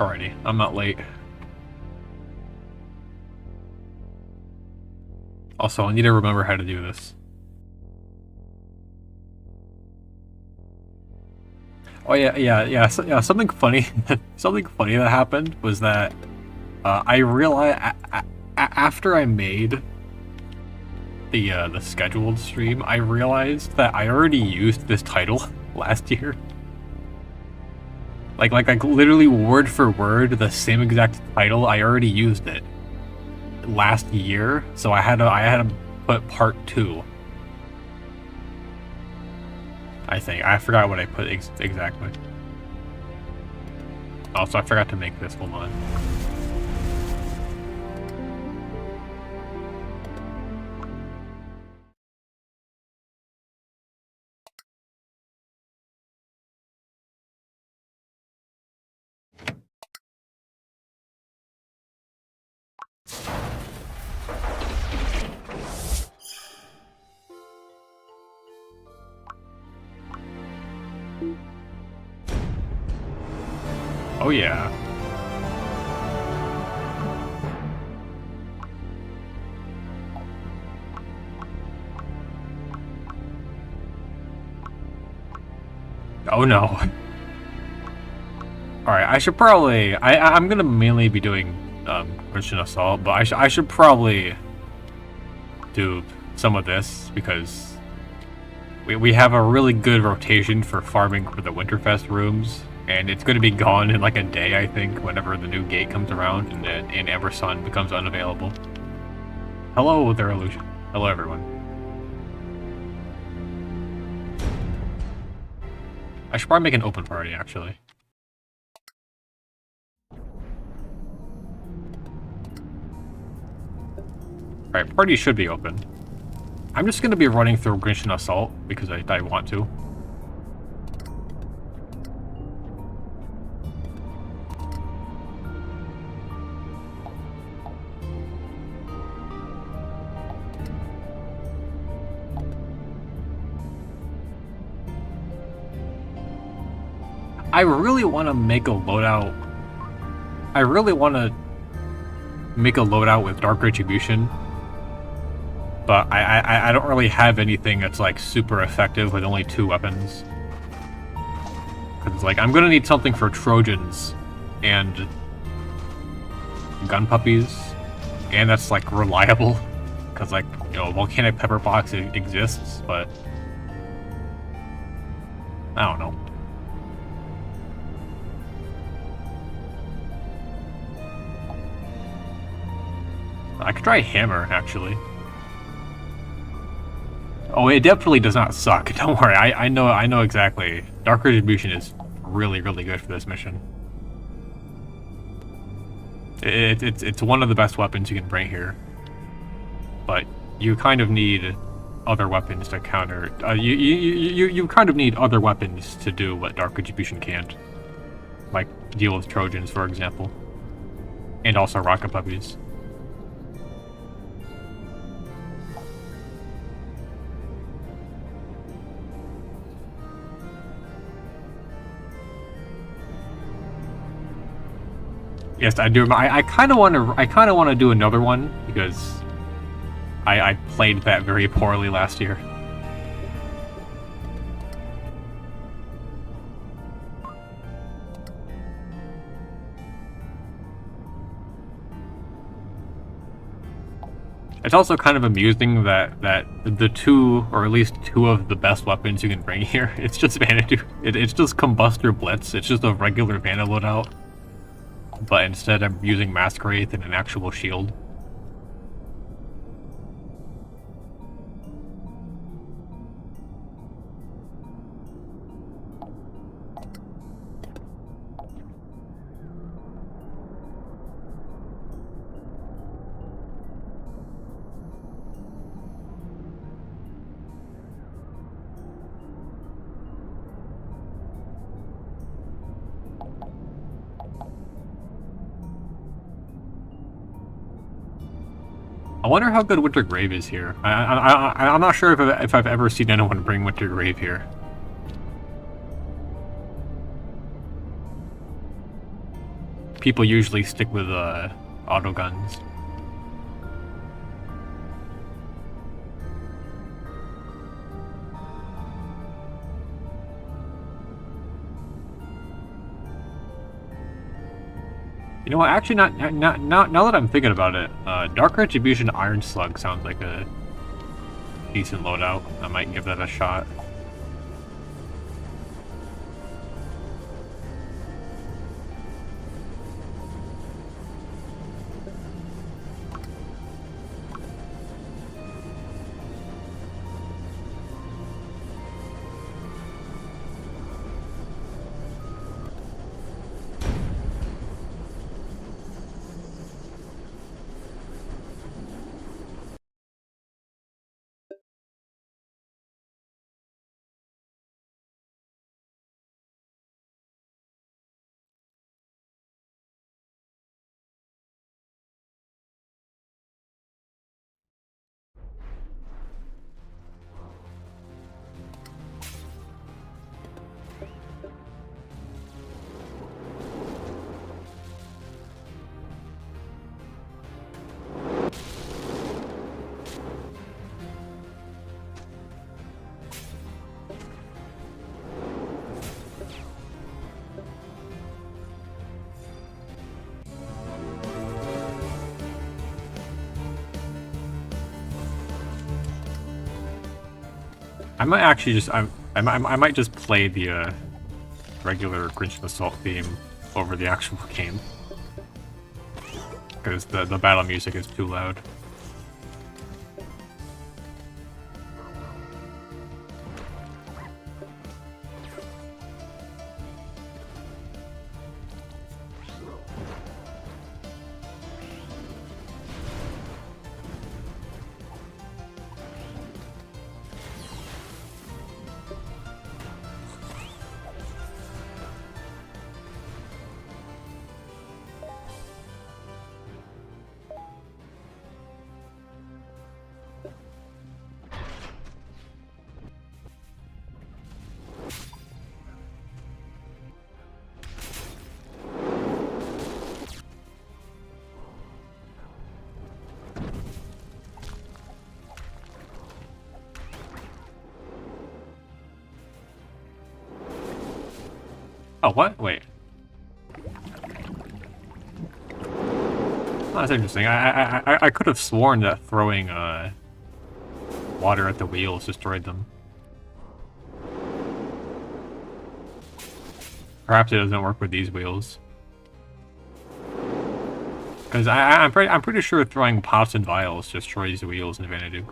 Alrighty, I'm not late. Also, I need to remember how to do this. Oh yeah. Something funny, something funny that happened was that I realized after I made the scheduled stream, I realized that I already used this title last year. Like literally word for word, the same exact title. I already used it last year, so I had to put part 2. I think I forgot what I put exactly. Also, I forgot to make this. Hold on. Oh yeah. Oh no. Alright, I should probably... I'm gonna mainly be doing Grinchlin Assault, but I should probably do some of this, because we have a really good rotation for farming for the winterfest rooms, and it's going to be gone in like a day, I think, whenever the new gate comes around and Amber Sun becomes unavailable. Hello there, Illusion. Hello, everyone. I should probably make an open party, actually. Alright, party should be open. I'm just going to be running through Grinchlin Assault because I want to. I really want to make a loadout. I really want to make a loadout with Dark Retribution, but I don't really have anything that's like super effective with only 2 weapons. Cause like I'm gonna need something for Trojans and gun puppies, and that's like reliable. Cause like, you know, volcanic pepper box exists, but I don't know. I could try hammer, actually. Oh, it definitely does not suck. Don't worry, I know exactly. Dark Retribution is really good for this mission. It's one of the best weapons you can bring here, but you kind of need other weapons to counter. You kind of need other weapons to do what Dark Retribution can't, like deal with Trojans, for example, and also rocket puppies. Yes, I do. I kind of want to do another one because I played that very poorly last year. It's also kind of amusing that the 2, or at least 2 of the best weapons you can bring here, it's just Vanity. It's just Combustor Blitz. It's just a regular Vanna loadout. But instead I'm using Mask Wraith and an actual shield. I wonder how good Winter Grave is here. I'm not sure if I've ever seen anyone bring Winter Grave here. people usually stick with auto guns. You know what? Actually, now that I'm thinking about it, Dark Retribution Iron Slug sounds like a decent loadout. I might give that a shot. I might actually just I might just play the regular Grinchlin Assault theme over the actual game because the battle music is too loud. Oh, what? Wait. Oh, that's interesting. I could have sworn that throwing water at the wheels destroyed them. Perhaps it doesn't work with these wheels. Because I'm pretty sure throwing pots and vials destroys the wheels in Vanadu.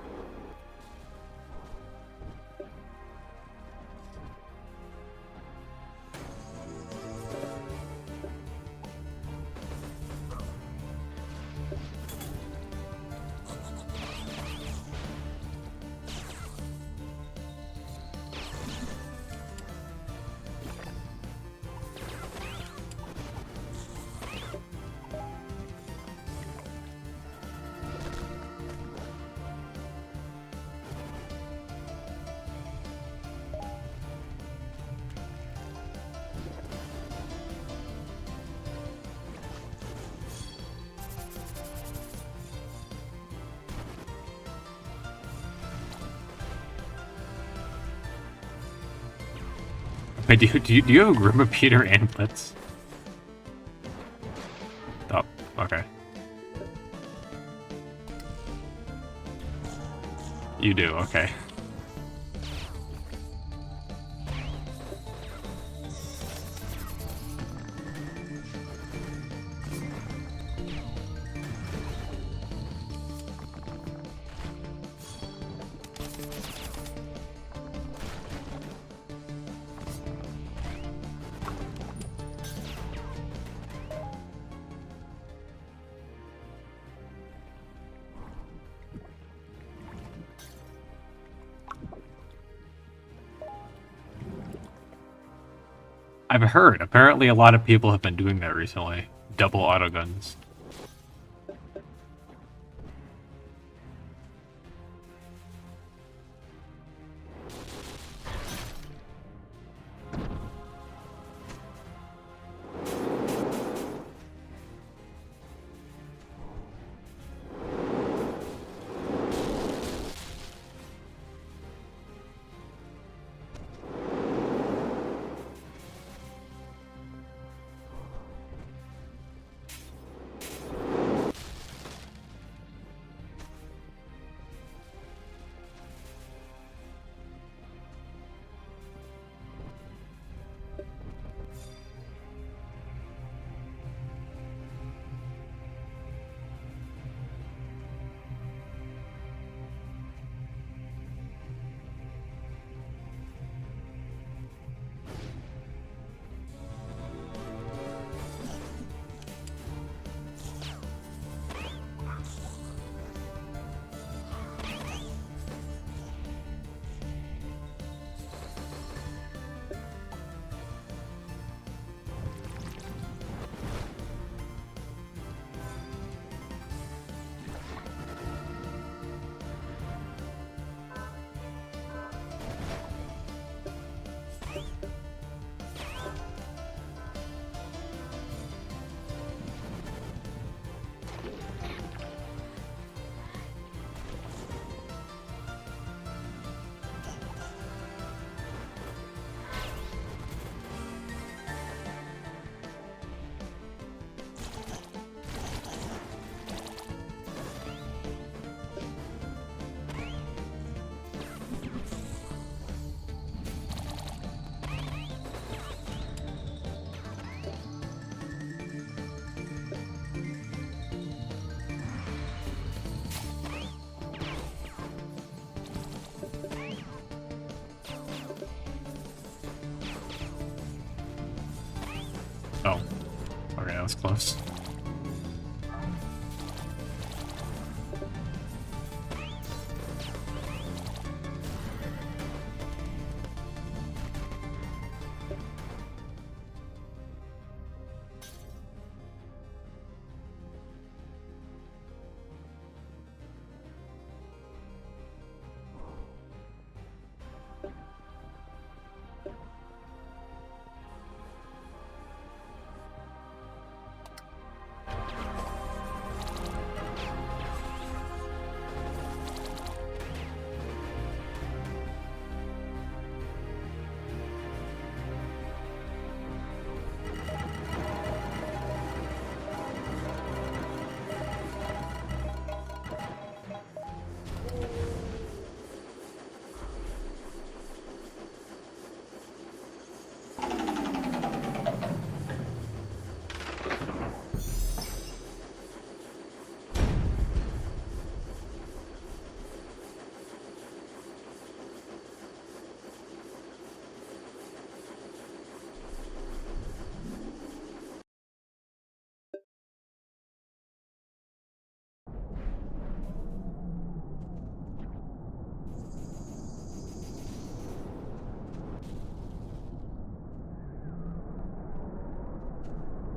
Wait, do you have a Grim Repeater and Blitz? Oh, okay. You do, okay. I've heard. Apparently a lot of people have been doing that recently. Double autoguns. Oh. Okay, that was close.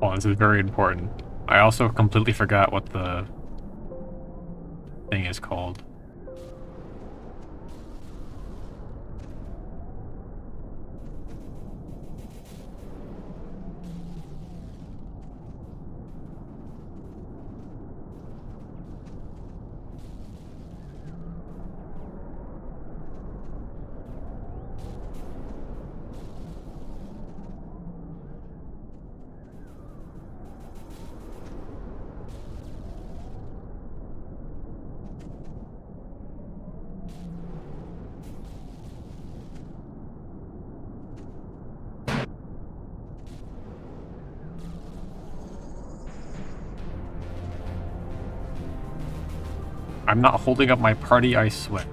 Oh, this is very important. I also completely forgot what the thing is called. I'm not holding up my party, I swear.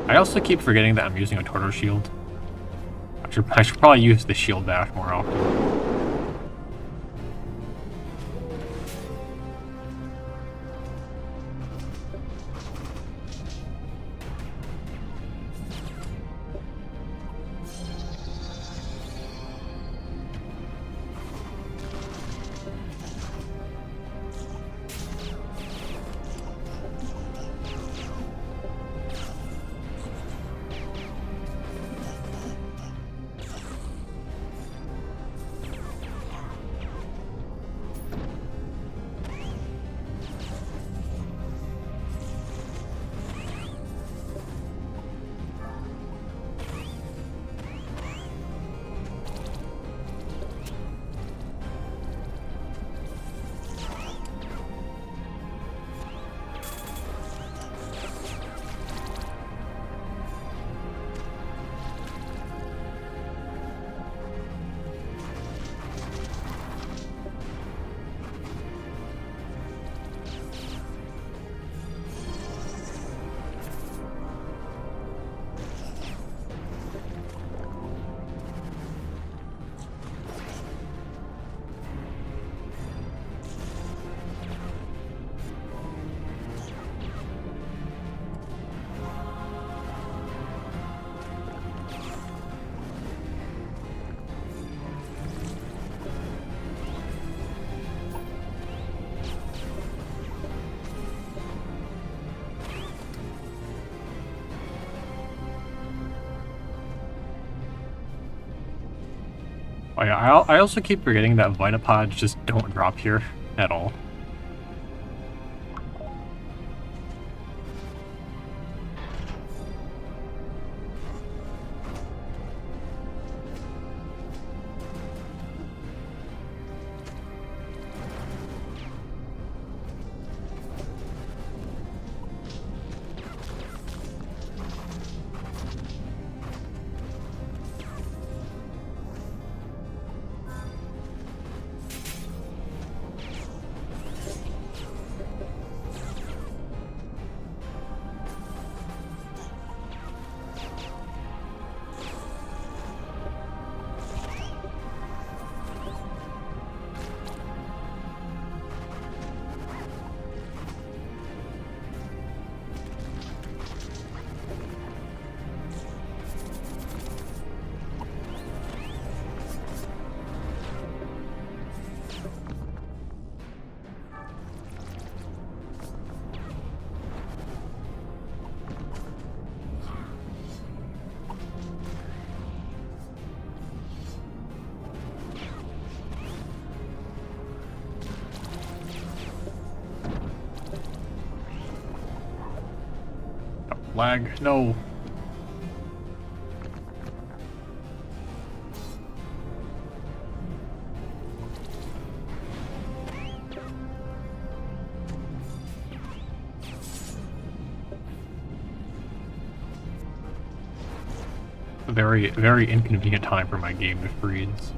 I also keep forgetting that I'm using a turtle shield. I should probably use the shield dash more often. Oh yeah, I also keep forgetting that Vitapods just don't drop here at all. Lag. No. Very, very inconvenient time for my game to freeze.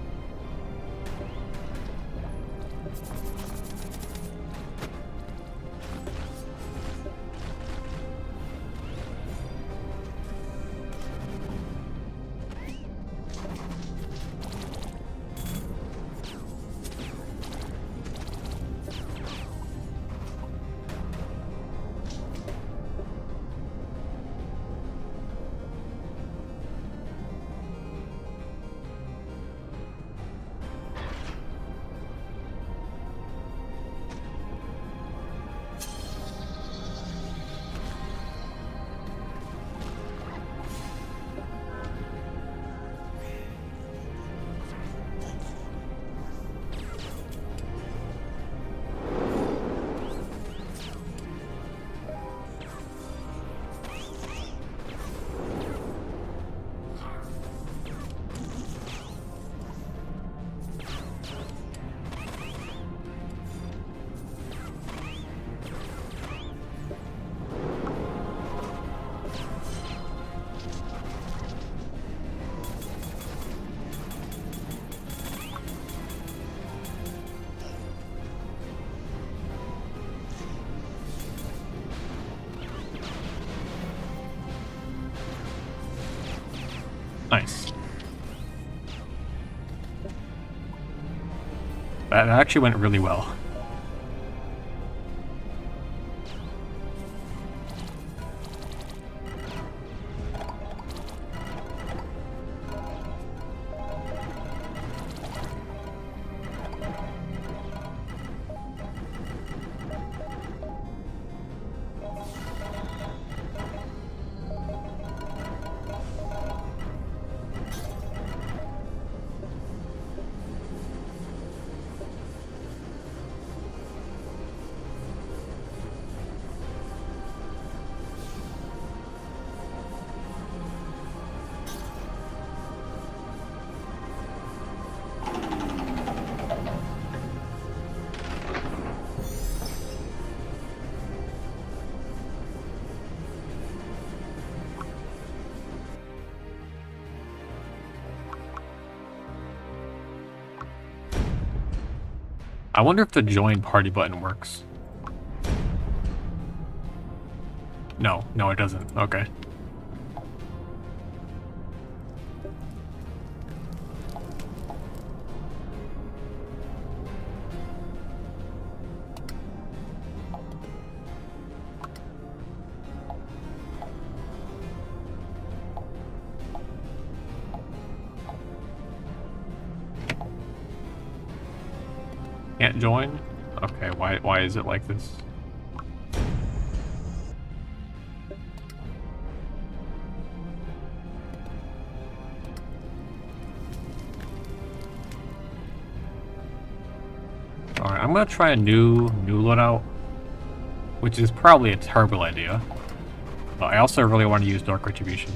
Nice. That actually went really well. I wonder if the join party button works. No, it doesn't. Okay. Can't join? Okay, why is it like this? Alright, I'm gonna try a new loadout, which is probably a terrible idea. But I also really want to use Dark Retribution.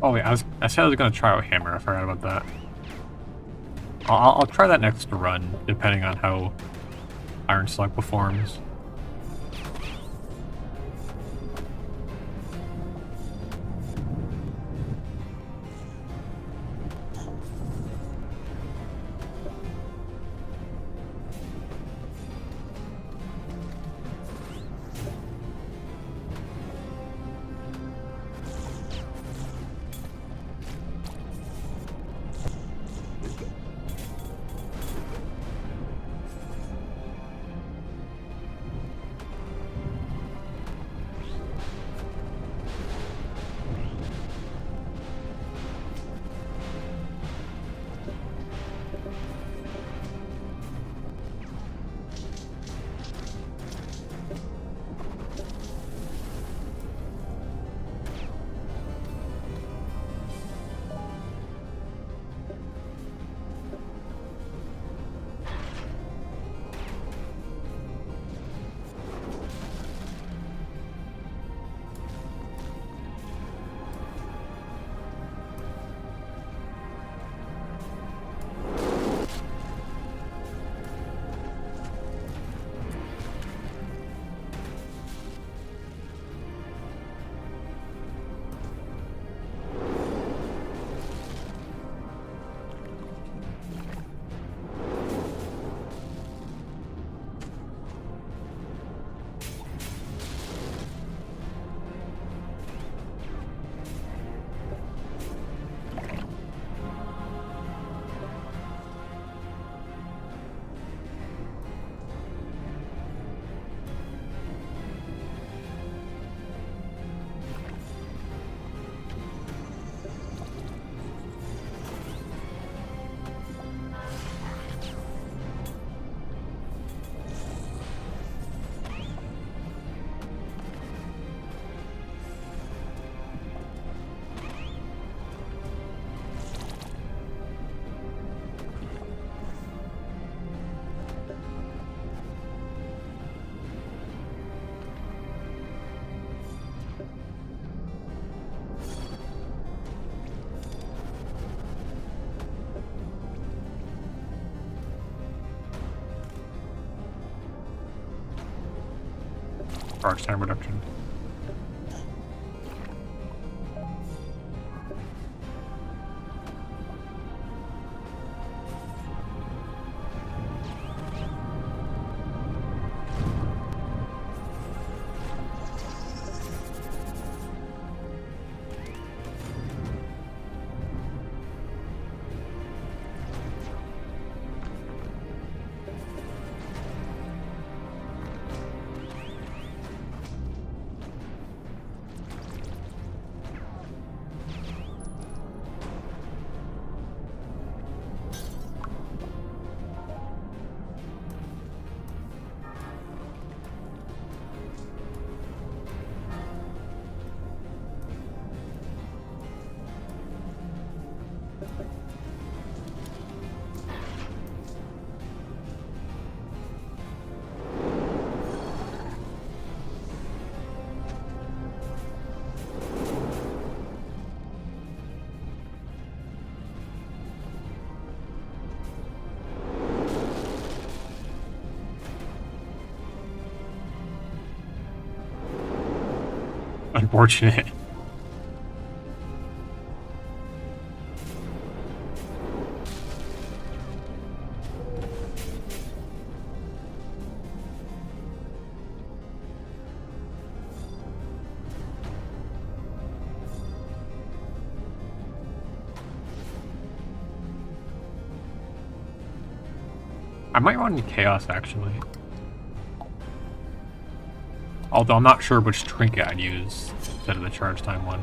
Oh wait, I said I was gonna try out hammer. I forgot about that. I'll try that next run, depending on how Iron Slug performs. Charge time reduction. Unfortunate. I might run Chaos, actually. Although I'm not sure which trinket I'd use instead of the charge time one.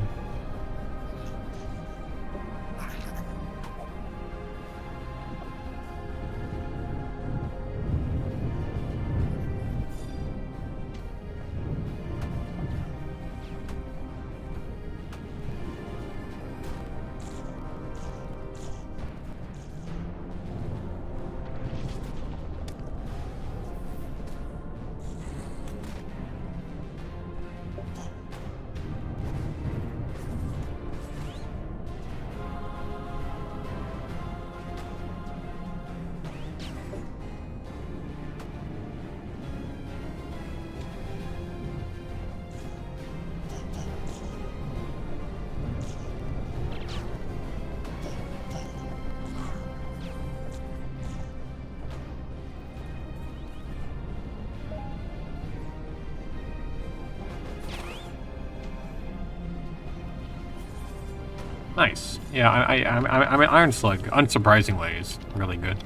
Nice. Yeah, I mean, Iron Slug, unsurprisingly, is really good.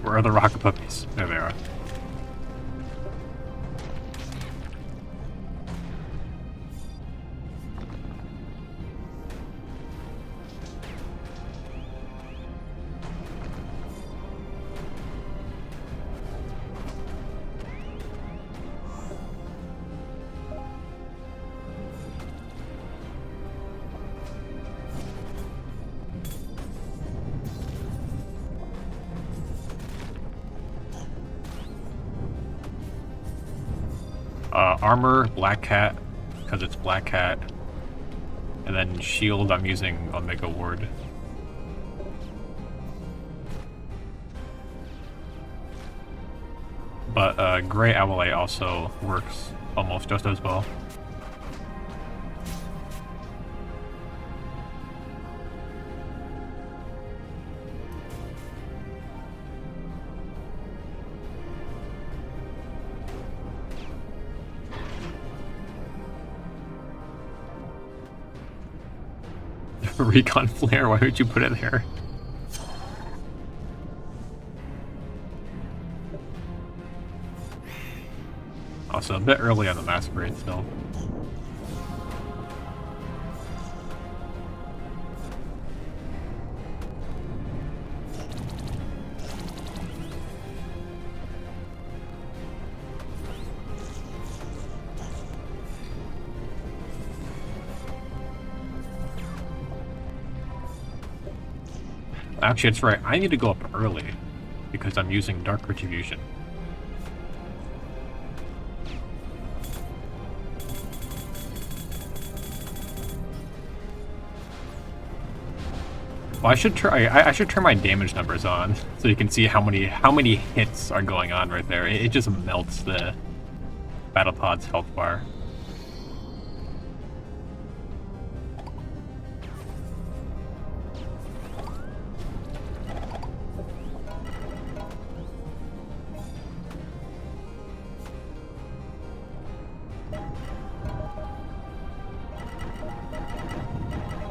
Where are the rocket puppies? There they are. Armor, Black Cat, because it's Black Cat. And then shield, I'm using Omega Ward. But Grey Owlite also works almost just as well. Recon Flare, why would you put it there? Also, a bit early on the Masquerade still. Actually, it's right. I need to go up early because I'm using Dark Retribution. Well, I should try. I should turn my damage numbers on so you can see how many hits are going on right there. It just melts the battle pod's health bar.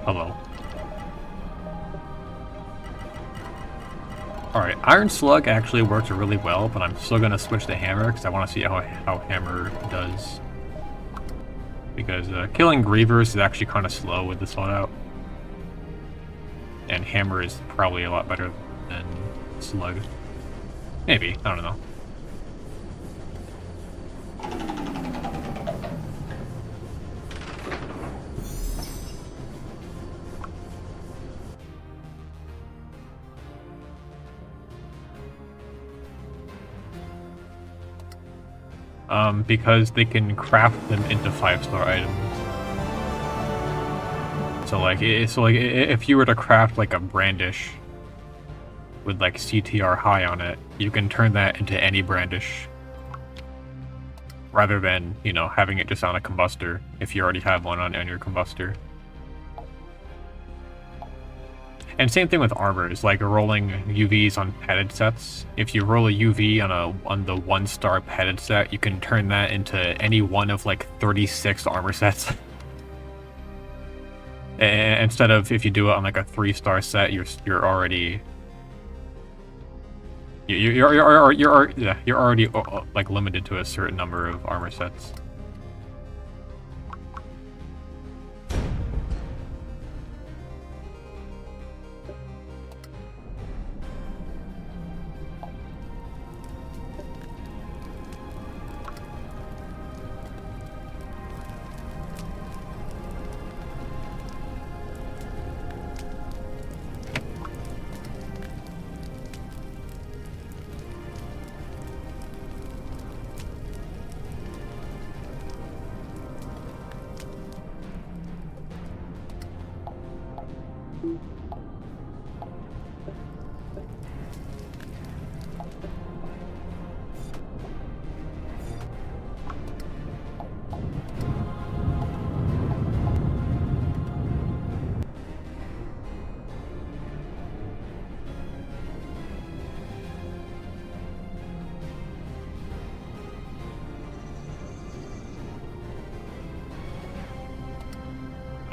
Hello. Alright, Iron Slug actually works really well, but I'm still going to switch to Hammer because I want to see how Hammer does. Because killing Grievers is actually kind of slow with this loadout. And Hammer is probably a lot better than Slug. Maybe, I don't know. Because they can craft them into 5-star items. So like if you were to craft like a Brandish with like CTR high on it, you can turn that into any Brandish. Rather than, you know, having it just on a Combustor if you already have one on your Combustor. And same thing with armors, like rolling UVs on padded sets. If you roll a UV on the 1-star padded set, you can turn that into any one of like 36 armor sets. Instead of if you do it on like a 3-star set, you're already you're already like limited to a certain number of armor sets.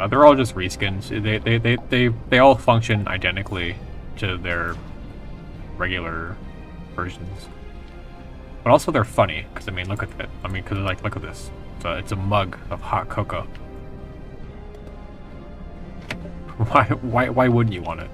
They're all just reskins. They all function identically to their regular versions. But also they're funny, because I mean, look at it. I mean, because like, look at this. It's a mug of hot cocoa. Why wouldn't you want it?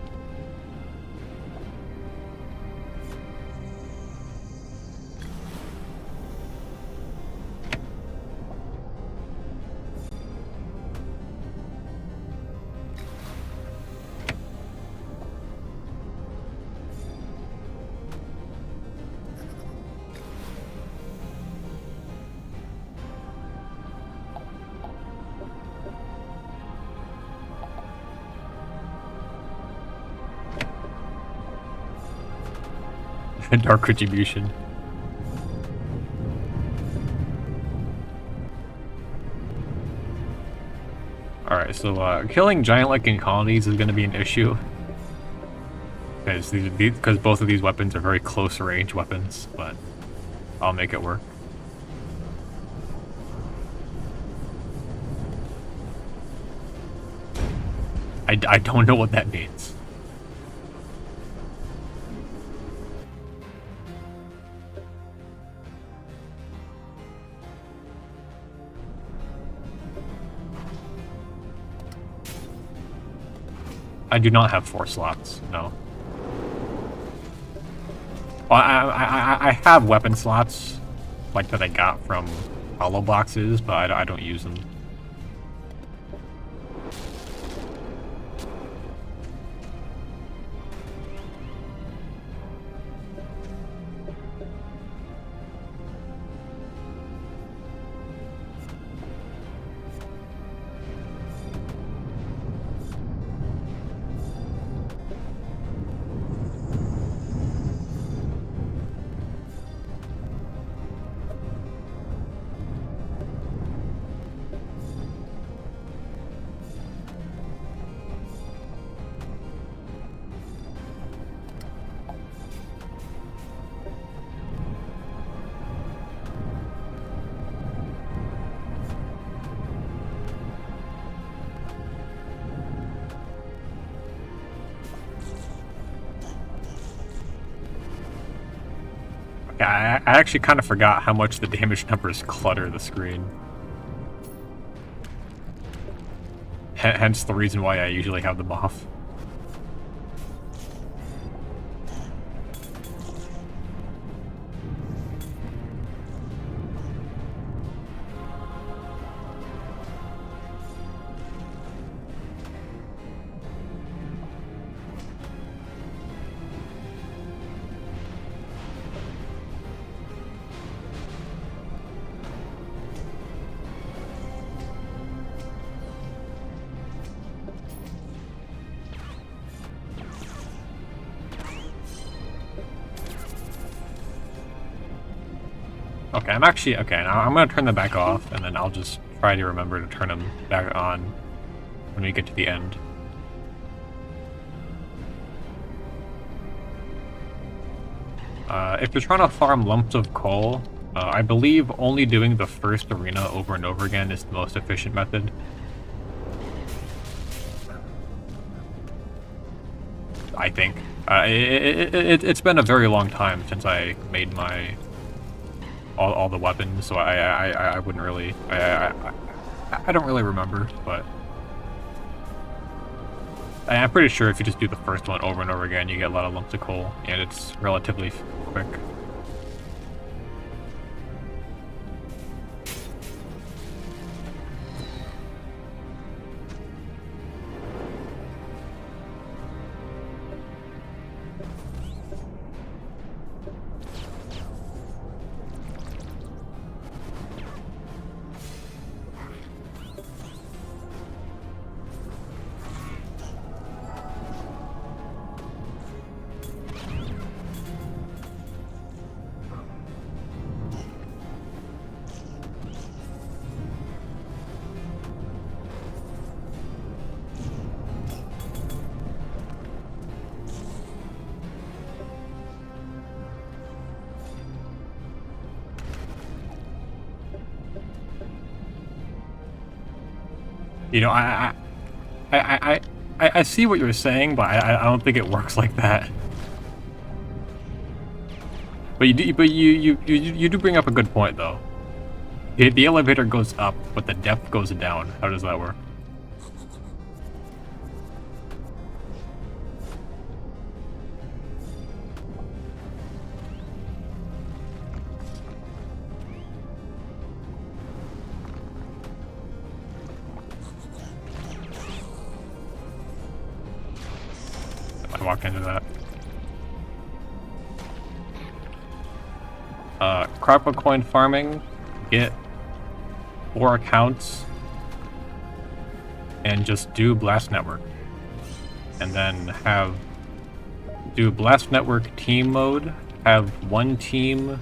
Dark Retribution. Alright, so killing giant-looking colonies is going to be an issue. Because both of these weapons are very close-range weapons, but I'll make it work. I don't know what that means. I do not have 4 slots, no. Well, I have weapon slots, like that I got from hollow boxes, but I don't use them. I actually kind of forgot how much the damage numbers clutter the screen. Hence the reason why I usually have them off. Okay, I'm gonna turn them back off, and then I'll just try to remember to turn them back on when we get to the end. If you're trying to farm lumps of coal, I believe only doing the first arena over and over again is the most efficient method. I think. It's been a very long time since I made my all the weapons, so I wouldn't really I don't really remember, but I'm pretty sure if you just do the first one over and over again, you get a lot of lumps of coal, and it's relatively quick. You know, I see what you're saying, but I don't think it works like that. But you do bring up a good point, though. The elevator goes up, but the depth goes down. How does that work? I walk into that. Crop coin farming, get 4 accounts, and just do Blast Network. And then do Blast Network team mode, have one team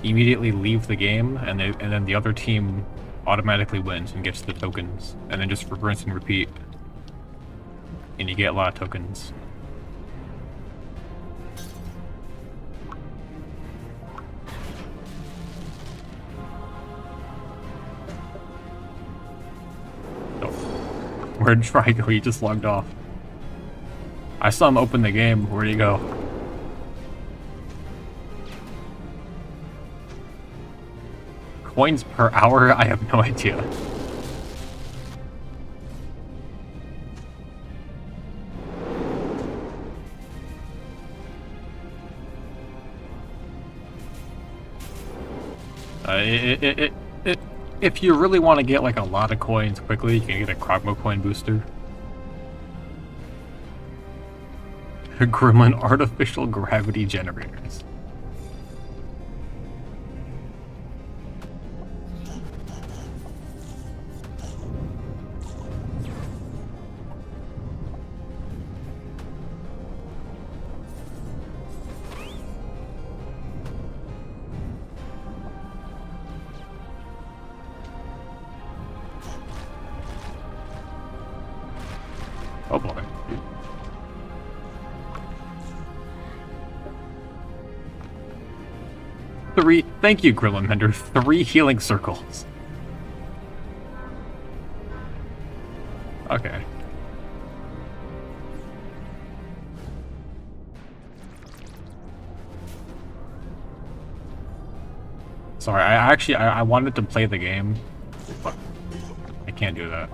immediately leave the game, and then the other team automatically wins and gets the tokens, and then just rinse and repeat, and you get a lot of tokens. Oh, where'd Try go? He just logged off. I saw him open the game. Where'd he go? Coins per hour? I have no idea. If you really want to get like a lot of coins quickly, you can get a Krogmo coin booster. Gremlin artificial gravity generators. Oh boy. Thank you, Grinchlin Mender. 3 healing circles. Okay. Sorry, I wanted to play the game, but I can't do that.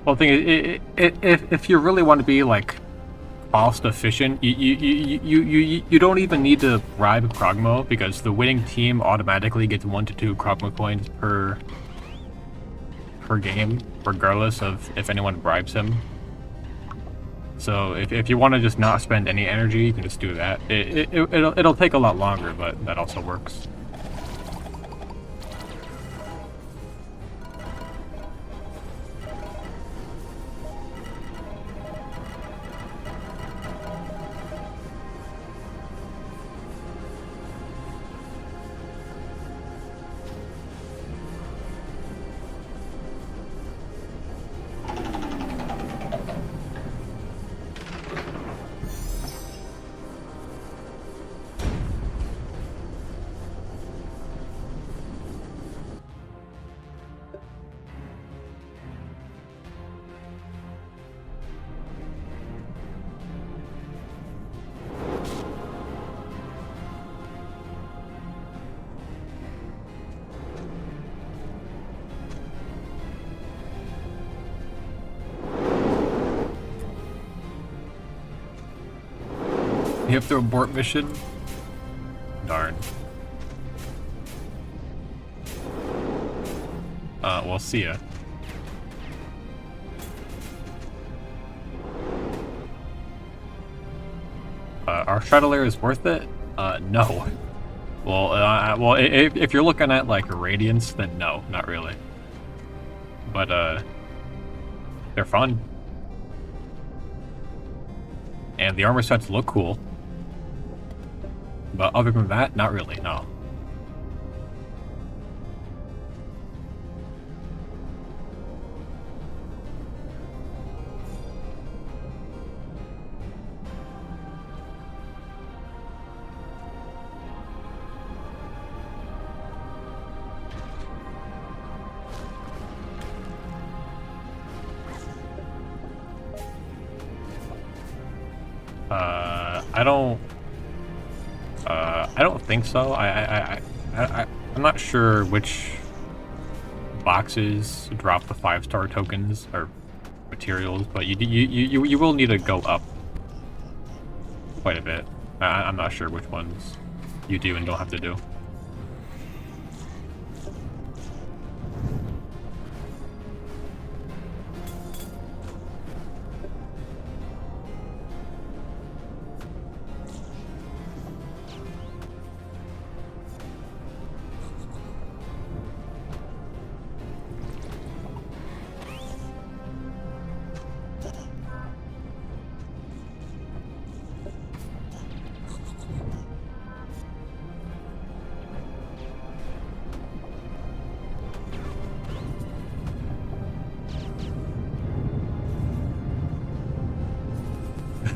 Well, the thing is, if you really want to be like cost efficient, you don't even need to bribe Krogmo, because the winning team automatically gets 1 to 2 Krogmo coins per game, regardless of if anyone bribes him. So if you want to just not spend any energy, you can just do that. It'll take a lot longer, but that also works. You have to abort mission? Darn. Well, see ya. Our Chandelier is worth it? No. Well, if you're looking at, like, Radiance, then no, not really. But, they're fun. And the armor sets look cool. But other than that, not really, no. I don't think so. I'm not sure which boxes drop the 5-star tokens, or materials, but you will need to go up quite a bit. I'm not sure which ones you do and don't have to do.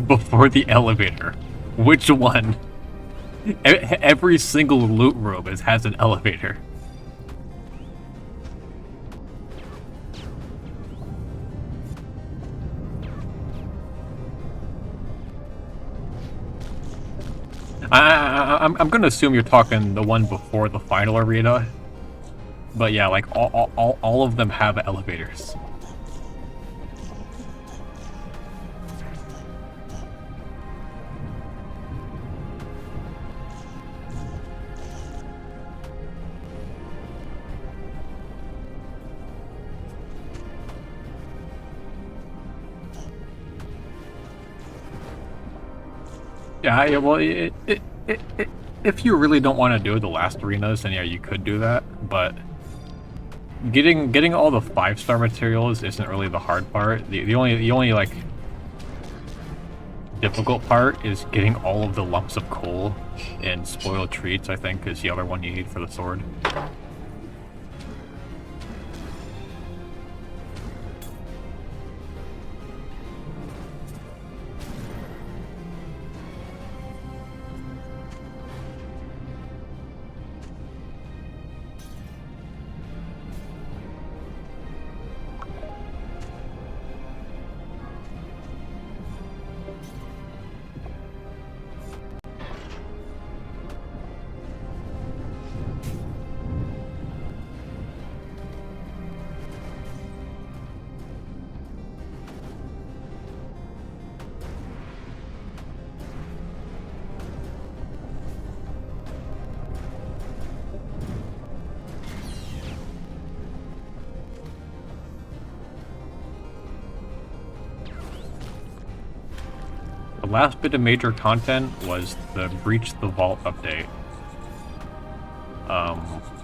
Before the elevator. Which one? Every single loot room has an elevator. I'm gonna assume you're talking the one before the final arena. But yeah, like all of them have elevators. Yeah, well, if you really don't want to do the last arenas, then yeah, you could do that. But getting all the 5-star materials isn't really the hard part. The only like difficult part is getting all of the lumps of coal and spoiled treats. I think is the other one you need for the sword. The last bit of major content was the Breach the Vault update.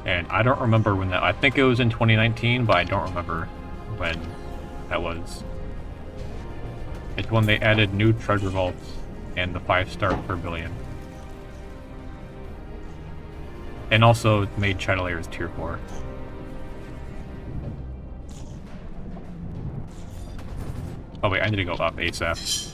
And I don't remember when that... I think it was in 2019, but I don't remember when that was. It's when they added new treasure vaults and the 5-star per billion. And also made Shadow Layers tier 4. Oh wait, I need to go up ASAP.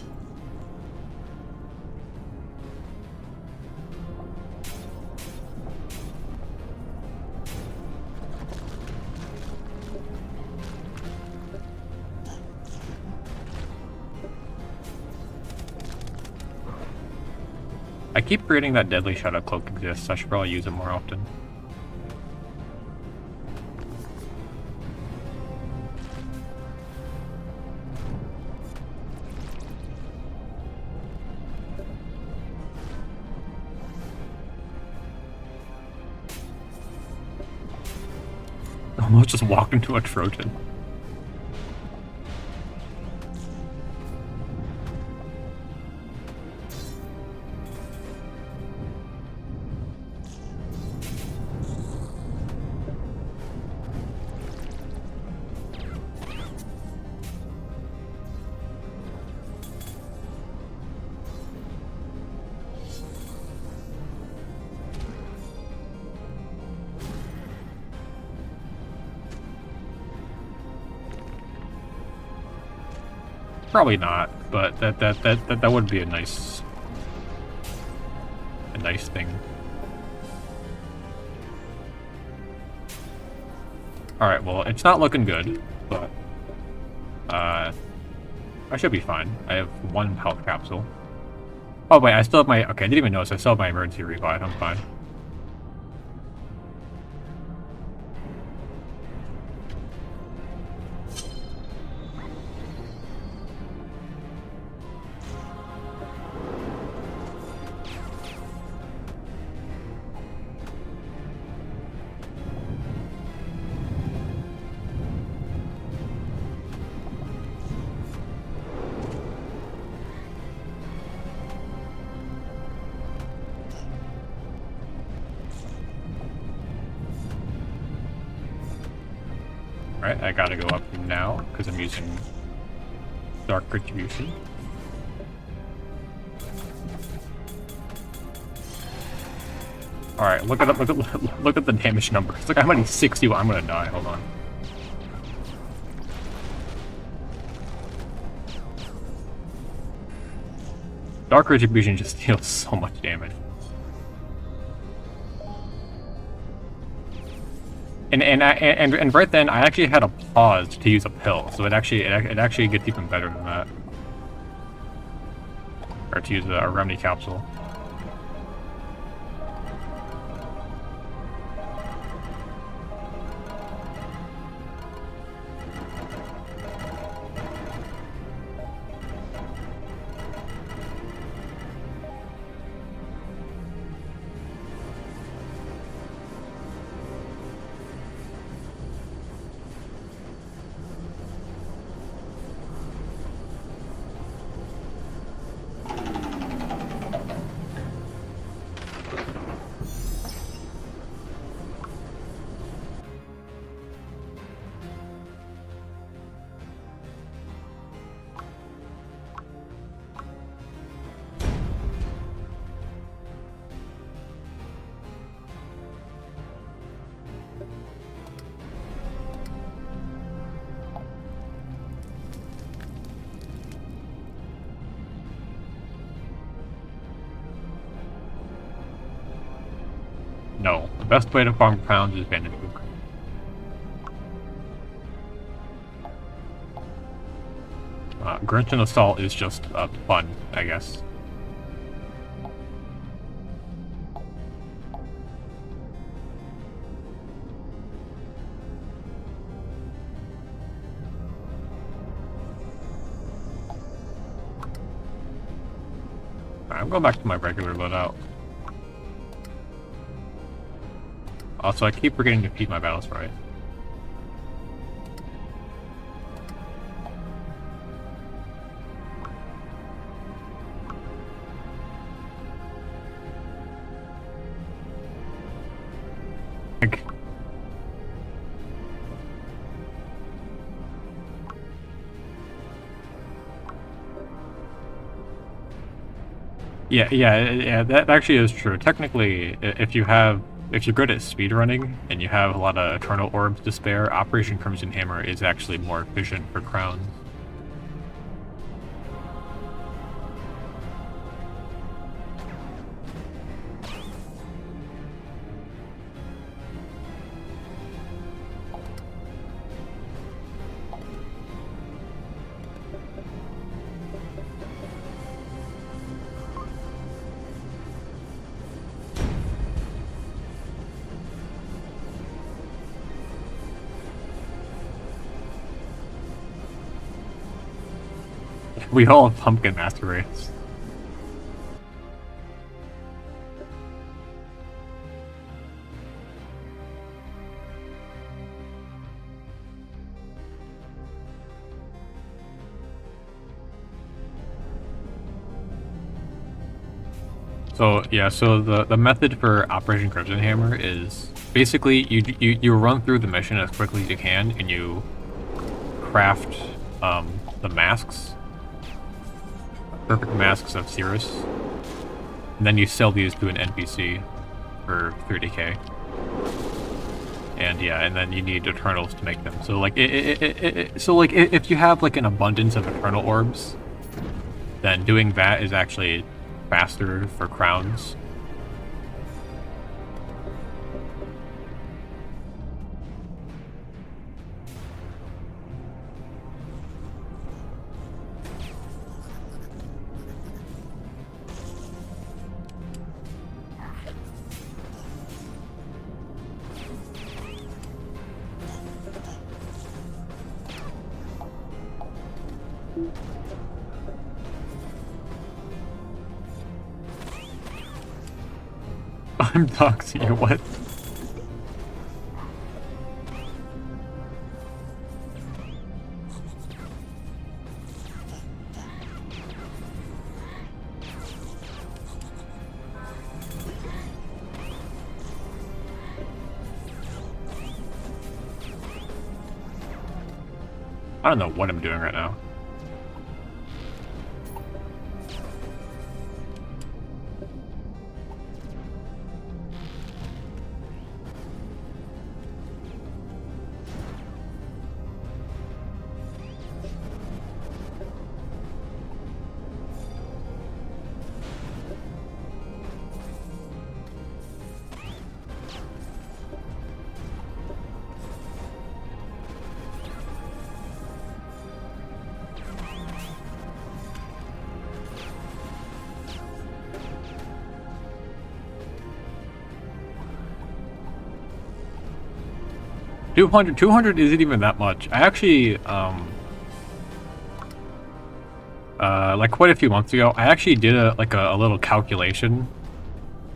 I keep forgetting that Deadly Shadow Cloak exists. I should probably use it more often. Almost just walked into a Trojan. Probably not, but that would be a nice thing. Alright, well, it's not looking good, but I should be fine. I have 1 health capsule. Oh wait, I still have my... Okay, I didn't even notice. I still have my emergency revive. I'm fine. Right, I gotta go up now because I'm using Dark Retribution. All right, look at the damage numbers. Look, I'm already 60. I'm gonna die. Hold on. Dark Retribution just deals so much damage. And right then I actually had a pause to use a pill, so it actually gets even better than that. Or to use a remedy capsule. No, the best way to farm crowns is bandage book. Grinchlin Assault is just fun, I guess. Alright, I'm going back to my regular loadout. Also, I keep forgetting to feed my battle sprite. Yeah, that actually is true. Technically, if you're good at speedrunning and you have a lot of Eternal Orbs to spare, Operation Crimson Hammer is actually more efficient for crowns. We all have pumpkin masquerades. So yeah, so the method for Operation Crimson Hammer is basically you run through the mission as quickly as you can and you craft the masks. Perfect masks of Cirrus. And then you sell these to an NPC for 30k. And yeah, and then you need Eternals to make them. So like, if you have like an abundance of Eternal Orbs, then doing that is actually faster for crowns. I'm doxing you, what? I don't know what I'm doing right now. Two hundred isn't even that much. I actually, like quite a few months ago, I actually did a little calculation.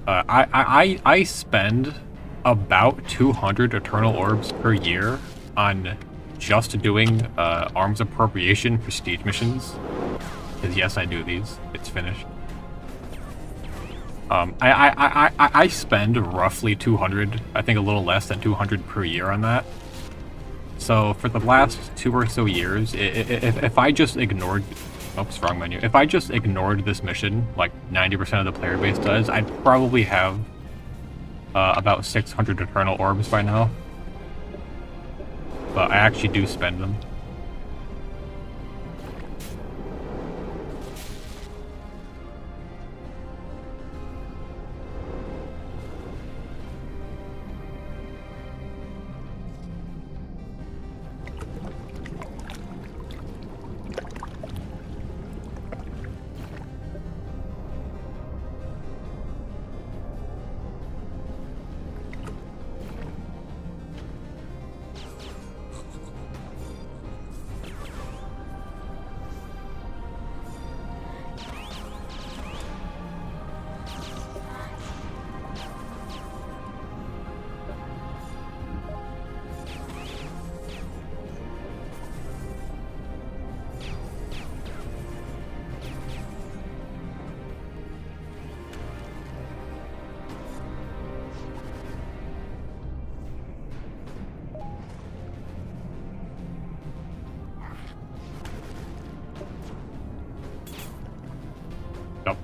I spend about 200 Eternal Orbs per year on just doing Arms Appropriation prestige missions. Because yes, I do these. It's finished. I spend roughly 200, I think a little less than 200 per year on that. So for the last 2 or so years, if I just ignored, oops, wrong menu. If I just ignored this mission, like 90% of the player base does, I'd probably have about 600 Eternal Orbs by now. But I actually do spend them. Nope.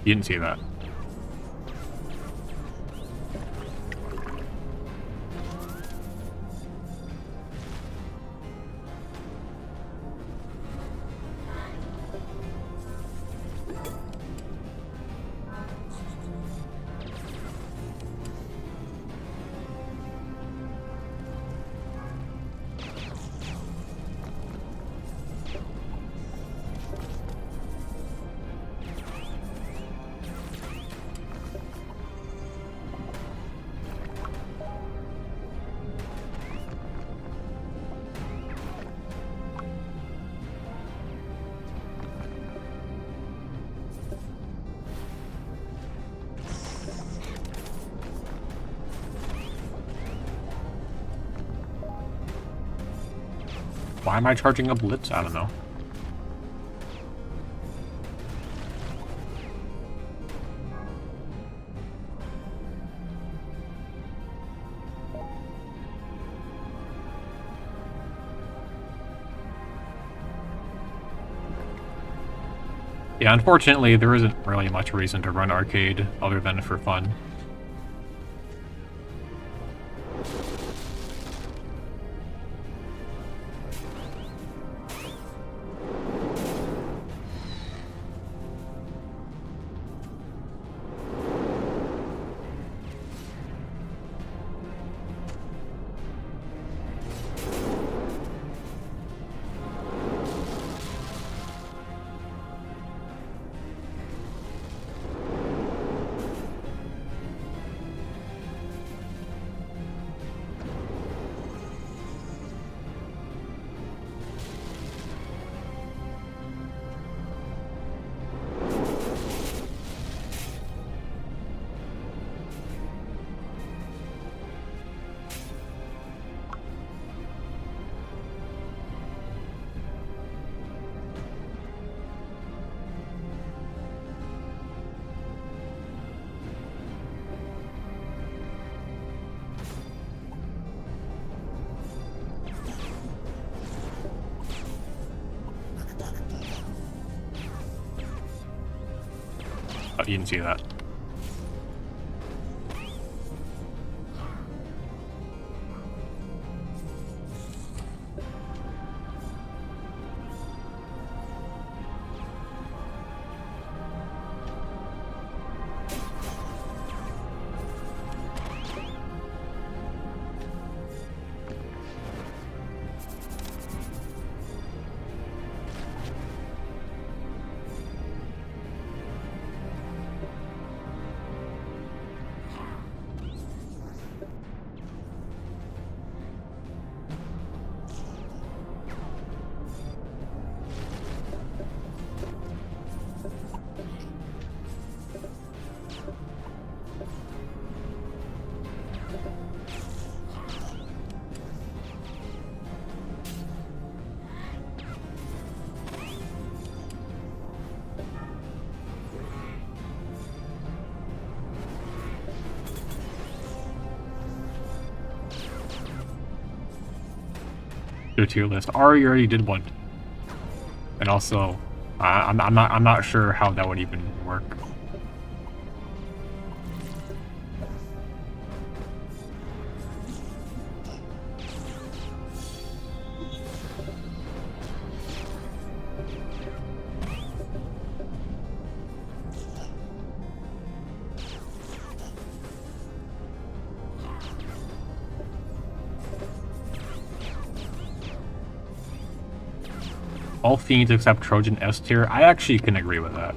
You didn't see that. Why am I charging a blitz? I don't know. Yeah, unfortunately, there isn't really much reason to run arcade other than for fun. Oh, you didn't see that. Your tier list. Ari already did one, and also, I'm not sure how that would even work. All fiends except Trojan S tier. I actually can agree with that.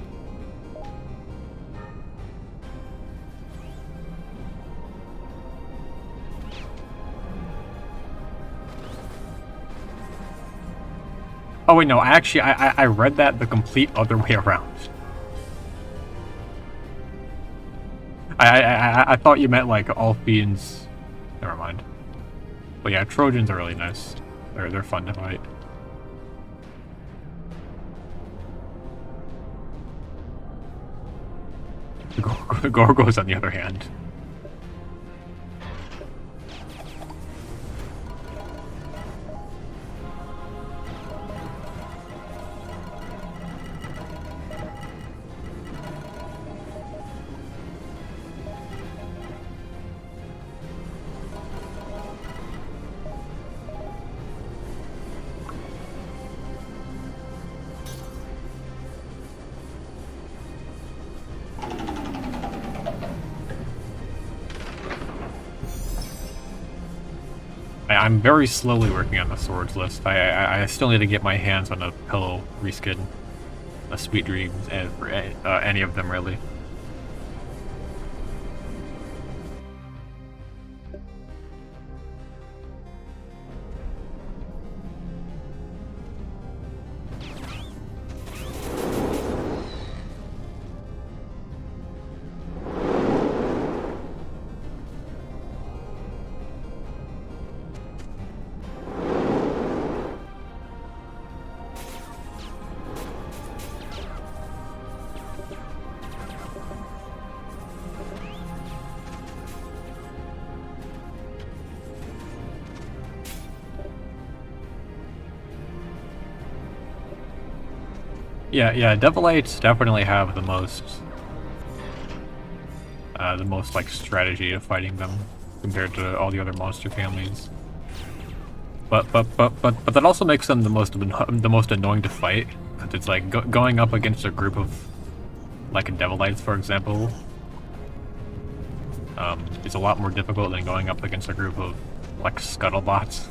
Oh wait, no. I read that the complete other way around. I thought you meant like all fiends. Never mind. But yeah, Trojans are really nice. They're fun to fight. Gorgos, on the other hand. I'm very slowly working on the swords list. I still need to get my hands on a pillow reskin, a Sweet Dreams, and any of them really. Yeah, Devilites definitely have the most like strategy of fighting them compared to all the other monster families. But that also makes them the most annoying to fight, because it's like going up against a group of like Devilites, for example. It's a lot more difficult than going up against a group of like Scuttlebots.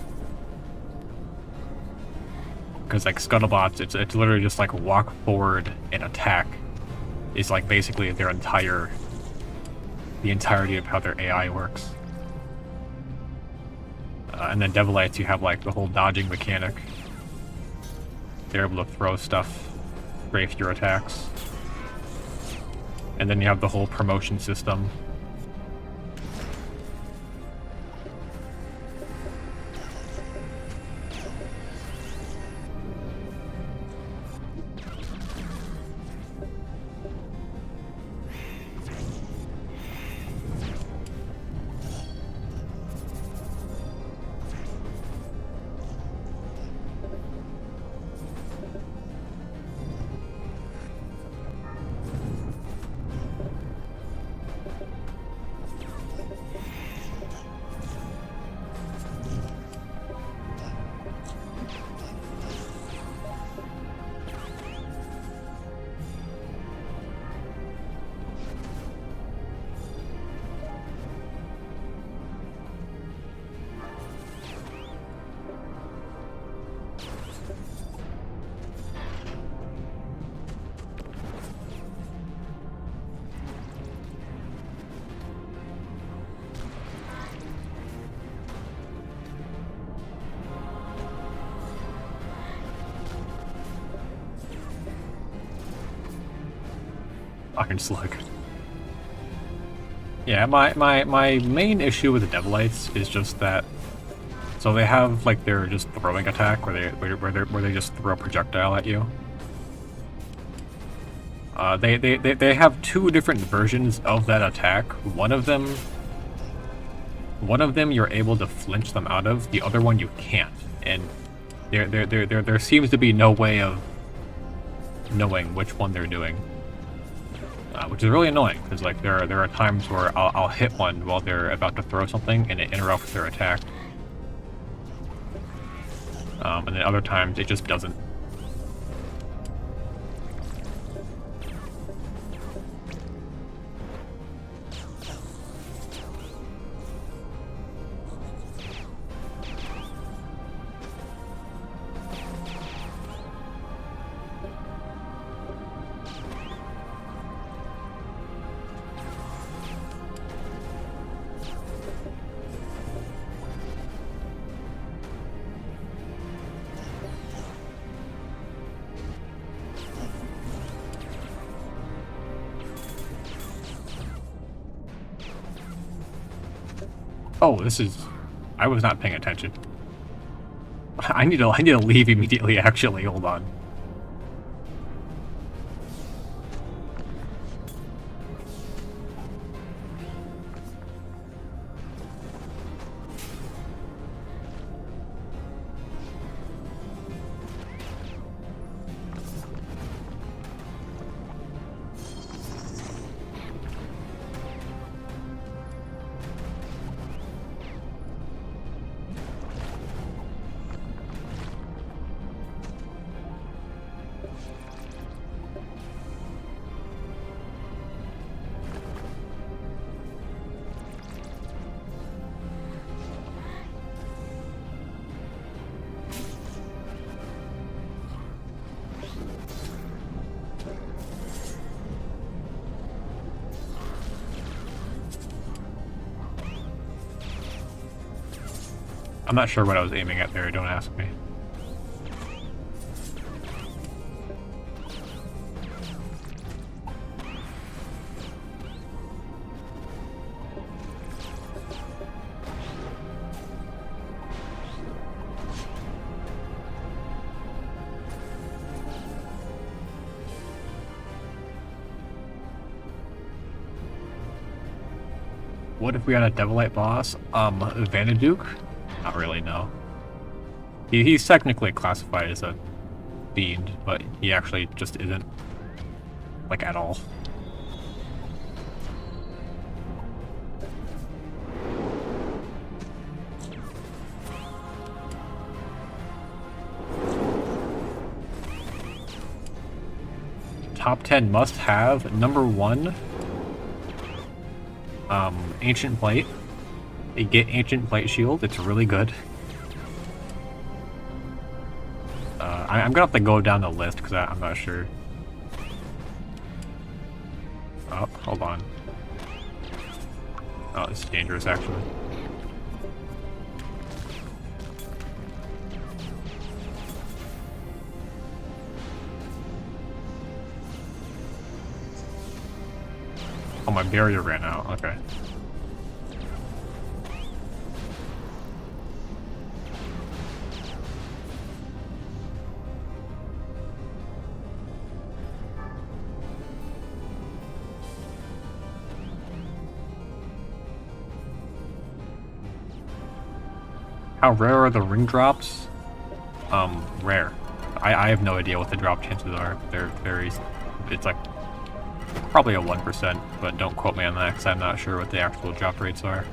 Because like Scuttlebots, it's literally just like walk forward and attack. It's like basically the entirety of how their AI works. And then Devilites, you have like the whole dodging mechanic. They're able to throw stuff straight through attacks. And then you have the whole promotion system. Iron Slug. Yeah, my main issue with the Devilites is just that. So they have like their just throwing attack where they just throw a projectile at you. They have two different versions of that attack. One of them you're able to flinch them out of. The other one you can't. And there seems to be no way of knowing which one they're doing, which is really annoying because like there are times where I'll hit one while they're about to throw something and it interrupts their attack, and then other times it just doesn't. Oh, this is... I was not paying attention. I need to leave immediately, actually. Hold on. I'm not sure what I was aiming at there, don't ask me. What if we had a Devilite boss? Vanaduke? Not really, no. He's technically classified as a fiend, but he actually just isn't. Like, at all. Top 10 must have. Number 1. Ancient Plate. You get Ancient Plate Shield, it's really good. I'm gonna have to go down the list because I'm not sure. Oh, hold on. Oh, this is dangerous actually. Oh, my barrier ran out, okay. How rare are the ring drops? Rare. I have no idea what the drop chances are. They're very... It's like... Probably a 1%, but don't quote me on that because I'm not sure what the actual drop rates are.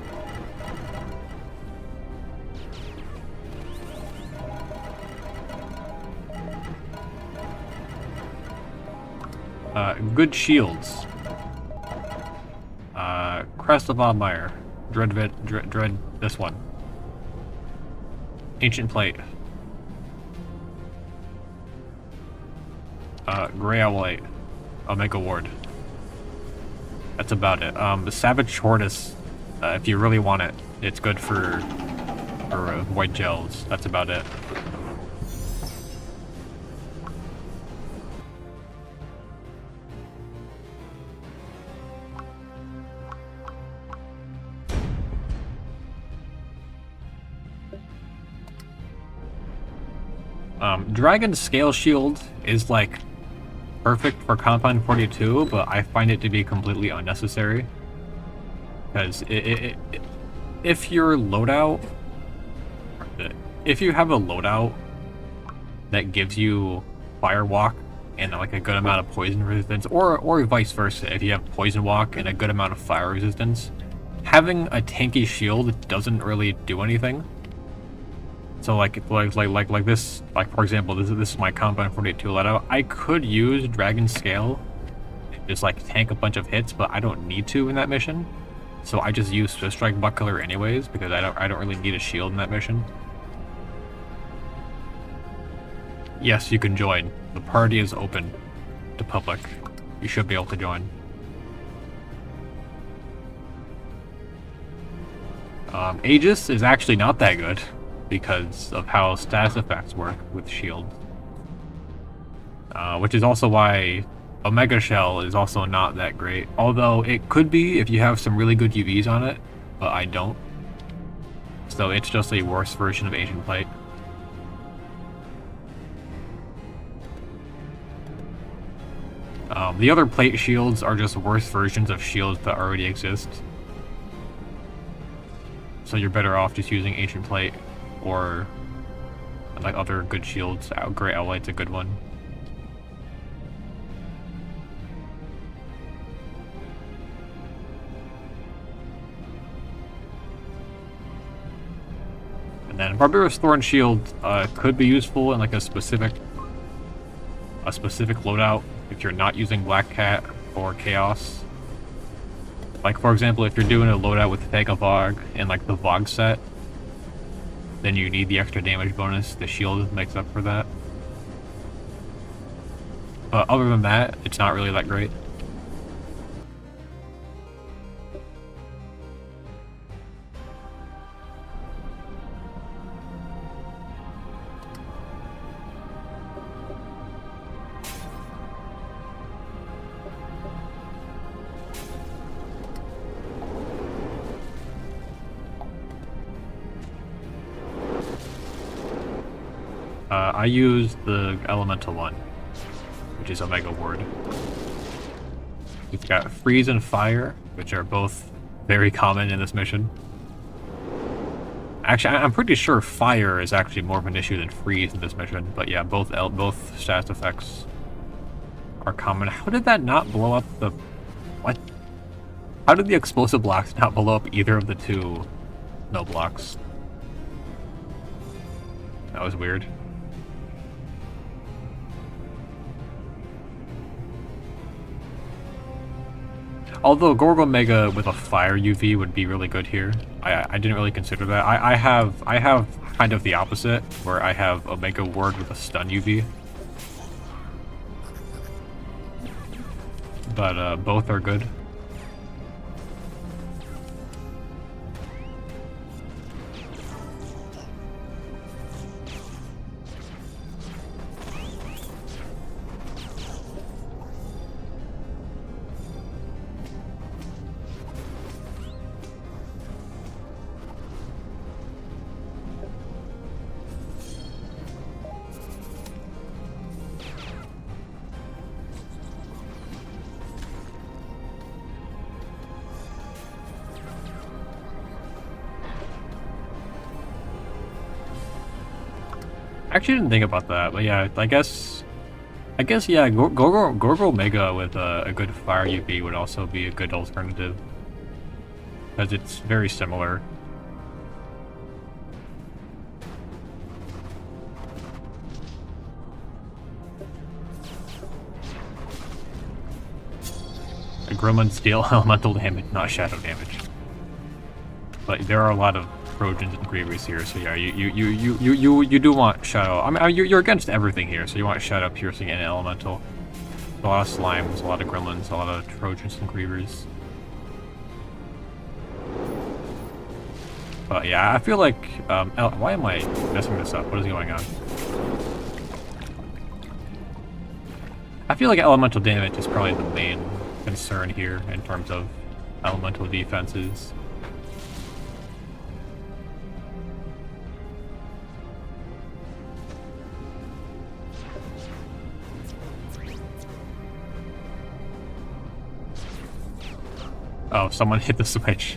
Good shields. Crest of Admire. Dread, this one. Ancient Plate. Grey Owlite. Omega Ward. That's about it. The Savage Tortoise, if you really want it, it's good for Void Gels. That's about it. Dragon Scale Shield is like perfect for Compound 42, but I find it to be completely unnecessary. Because if your loadout, if you have a loadout that gives you Fire Walk and like a good amount of poison resistance, or vice versa, if you have Poison Walk and a good amount of fire resistance, having a tanky shield doesn't really do anything. So like this, like for example, this is my Compound 42 loadout. I could use Dragon Scale and just like tank a bunch of hits, but I don't need to in that mission. So I just use Swift Strike Buckler anyways, because I don't really need a shield in that mission. Yes, you can join. The party is open to public. You should be able to join. Aegis is actually not that good because of how status effects work with shield. Which is also why Omega Shell is also not that great. Although it could be if you have some really good UVs on it, but I don't. So it's just a worse version of Ancient Plate. The other plate shields are just worse versions of shields that already exist. So you're better off just using Ancient Plate or like other good shields. Great Outlight's a good one. And then Barbarous Thorn Shield could be useful in like a specific loadout if you're not using Black Cat or Chaos. Like for example, if you're doing a loadout with Vega Vog and like the Vog set, then you need the extra damage bonus. The shield makes up for that. But other than that, it's not really that great. I use the elemental one, which is Omega Ward. We've got Freeze and Fire, which are both very common in this mission. Actually, I'm pretty sure Fire is actually more of an issue than Freeze in this mission, but yeah, both status effects are common. How did that not blow up the... What? How did the explosive blocks not blow up either of the two snow blocks? That was weird. Although Gorgo Mega with a fire UV would be really good here. I didn't really consider that. I have kind of the opposite, where I have Omega Ward with a stun UV. But both are good. I actually didn't think about that, but yeah, I guess yeah, Gorgo Mega with a good fire UV would also be a good alternative, because it's very similar. A Gremlin's deal elemental damage, not shadow damage. But there are a lot of Trojans and Grievous here, so yeah, you do want Shadow. I mean, you're against everything here, so you want Shadow, Piercing, and Elemental. A lot of Slimes, a lot of Gremlins, a lot of Trojans and Grievers. But yeah, I feel like, why am I messing this up? What is going on? I feel like Elemental damage is probably the main concern here in terms of Elemental defenses. Oh, someone hit the switch.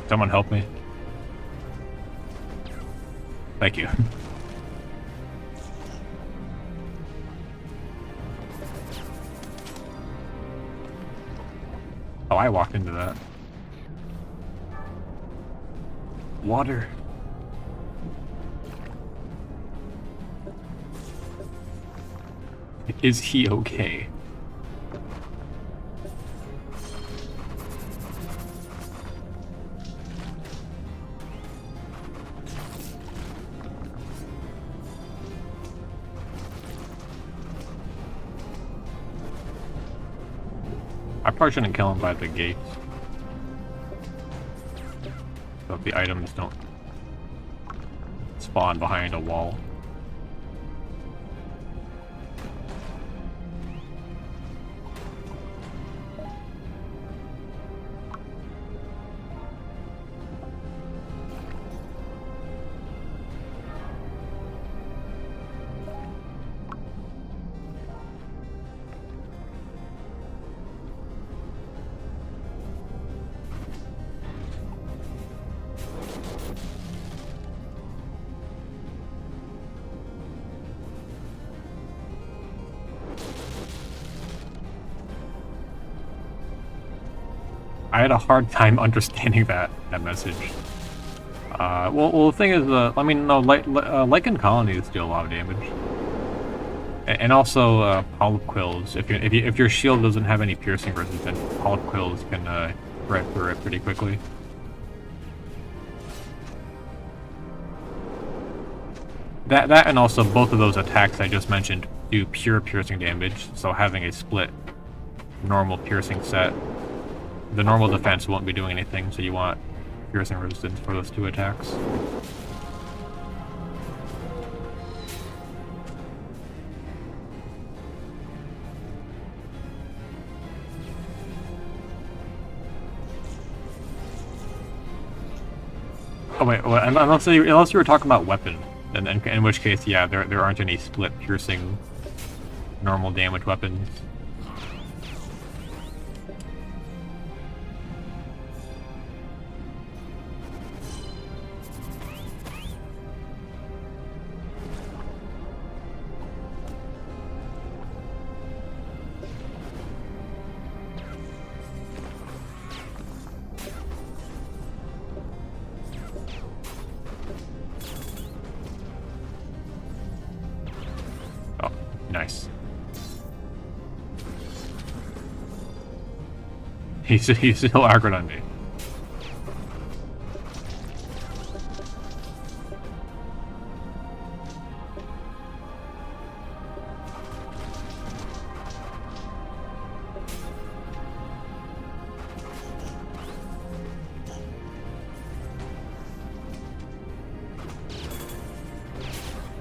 Someone help me. Thank you. Oh, I walked into that. Water. Is he okay? I probably shouldn't kill him by the gates. So if the items don't spawn behind a wall. I had a hard time understanding that message. Well, the thing is, I mean, no, lichen colonies do a lot of damage, and also polyp quills. If your shield doesn't have any piercing resistance, polyp quills can rip through it pretty quickly. That and also both of those attacks I just mentioned do pure piercing damage. So having a split normal piercing set. The normal defense won't be doing anything, so you want piercing resistance for those two attacks. Oh wait, unless you were talking about weapon, and in which case, yeah, there aren't any split piercing normal damage weapons. Nice. He's still aggroed on me.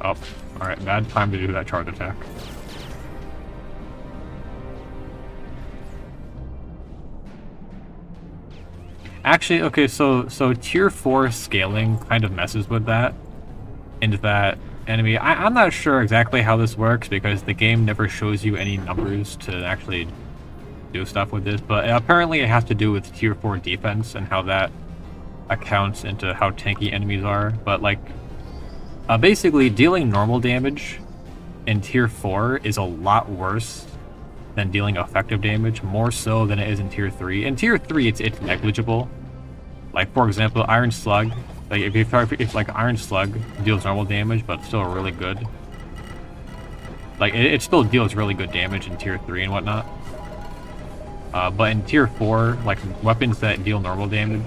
Oh, alright, bad time to do that charge attack. Actually, okay, so tier 4 scaling kind of messes with that. Into that enemy. I'm not sure exactly how this works because the game never shows you any numbers to actually do stuff with this, but apparently it has to do with tier 4 defense and how that accounts into how tanky enemies are. But like, basically dealing normal damage in tier 4 is a lot worse than dealing effective damage, more so than it is in tier 3. In tier 3, it's negligible. Like, for example, Iron Slug. Like, if like Iron Slug deals normal damage, but still really good. Like, it still deals really good damage in tier 3 and whatnot. But in tier 4, like, weapons that deal normal damage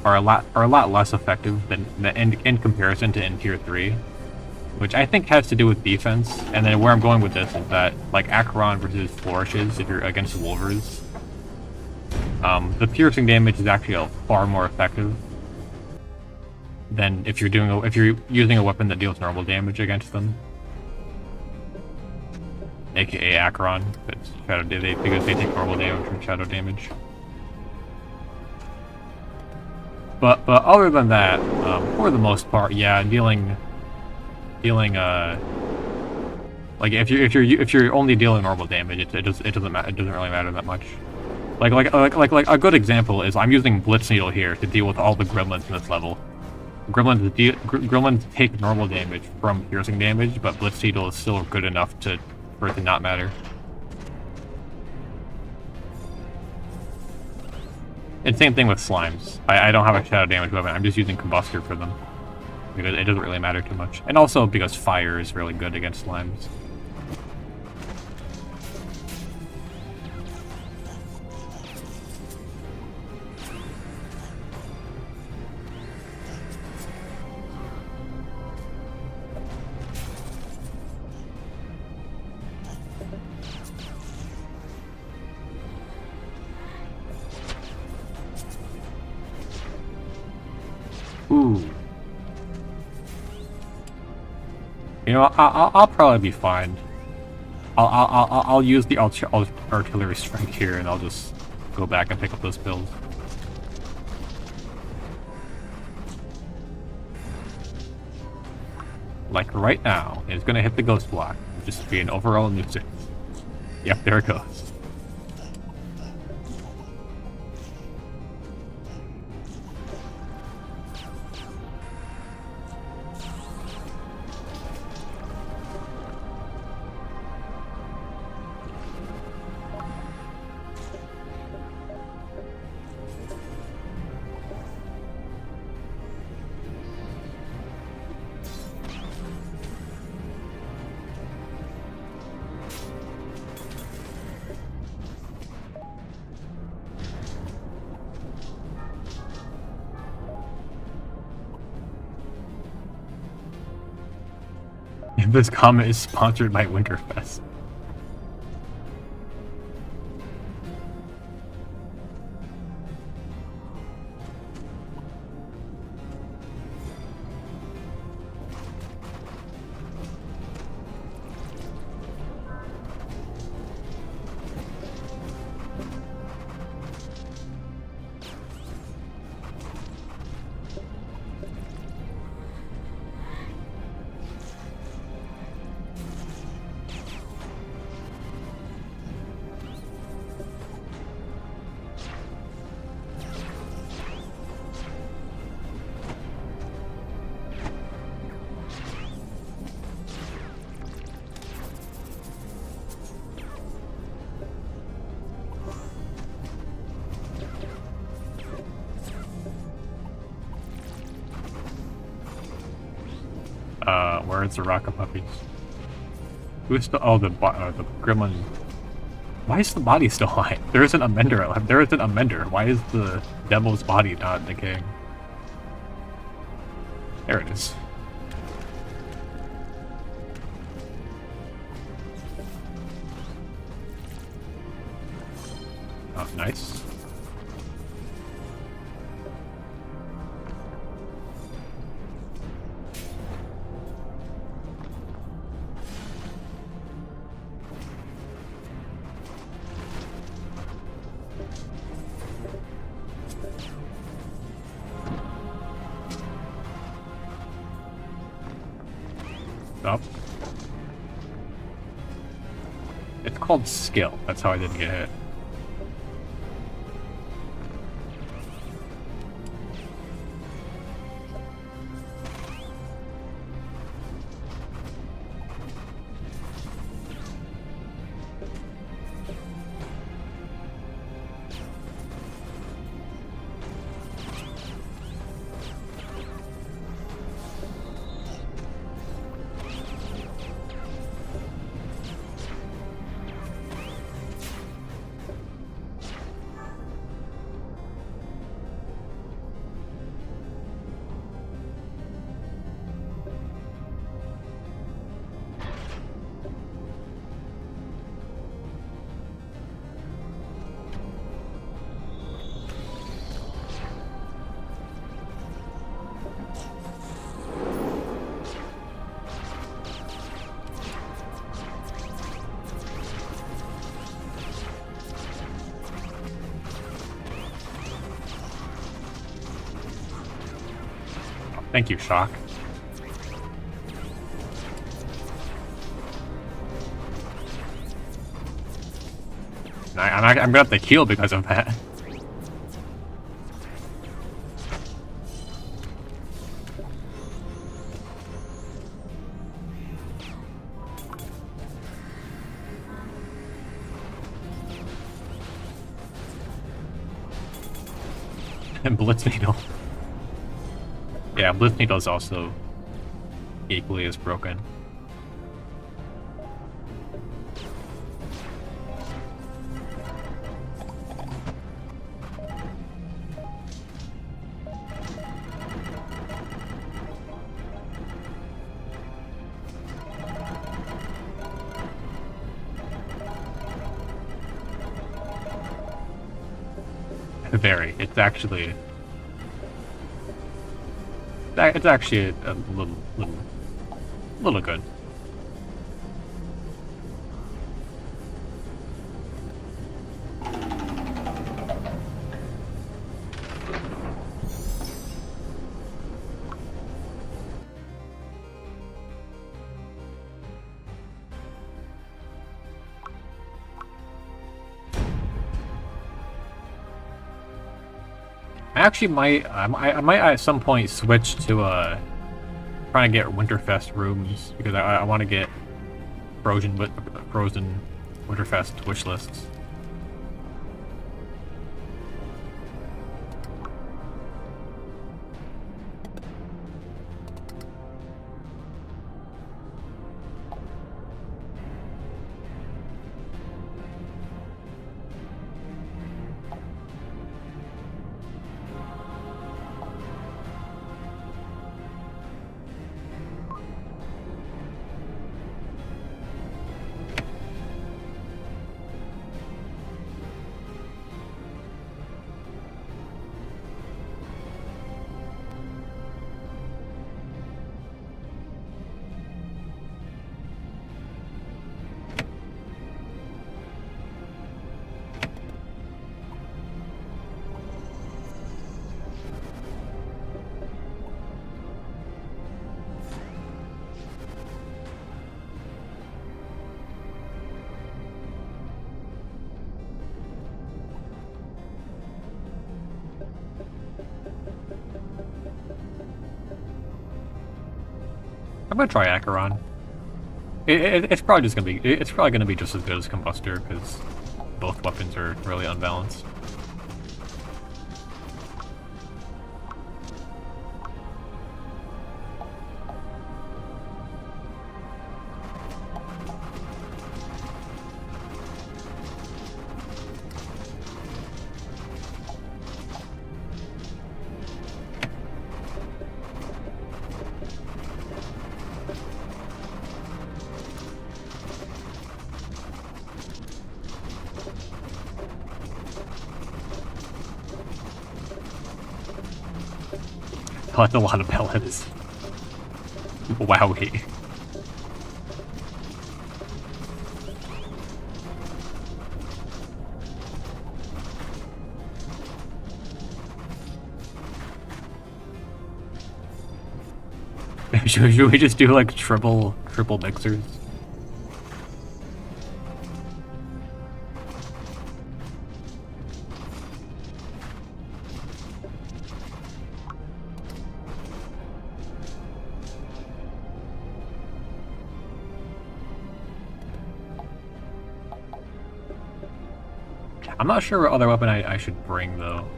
are a lot less effective than in comparison to in tier 3. Which I think has to do with defense. And then where I'm going with this is that, like, Acheron versus Flourishes, if you're against Wolvers, the piercing damage is actually far more effective than if you're using a weapon that deals normal damage against them. AKA Acheron, because they take normal damage from shadow damage. But other than that, for the most part, yeah, dealing like if you're only dealing normal damage, it doesn't matter. It doesn't really matter that much. Like a good example is I'm using Blitz Needle here to deal with all the gremlins in this level. Gremlins take normal damage from piercing damage, but Blitz Needle is still good enough for it to not matter. And same thing with slimes. I don't have a shadow damage weapon, I'm just using Combustor for them. Because it doesn't really matter too much. And also because fire is really good against slimes. Ooh. You know, I'll probably be fine. I'll use the artillery strike here, and I'll just go back and pick up those pills. Like right now, it's gonna hit the ghost block, just be an overall nuisance. Yep, there it goes. This comment is sponsored by Winterfest. Where's the rocket puppies? Who's still? Oh, the gremlin. Why is the body still alive? There isn't a mender alive. There isn't a mender. Why is the demo's body not decaying? There it is. Oh, nice. Up. It's called skill. That's how I didn't get hit. Thank you, Shock. I'm gonna have to heal because of that. And Blitz Needle. Yeah, Blitz Needle is also equally as broken. Very. It's actually a little good. I might at some point switch to trying to get winterfest rooms because I want to get frozen winterfest wish lists. I'm gonna try Acheron. It's probably just gonna be just as good as Combustor because both weapons are really unbalanced. Oh, that's a lot of pellets. Wowie. Should we just do like triple mixers? I'm not sure what other weapon I should bring though.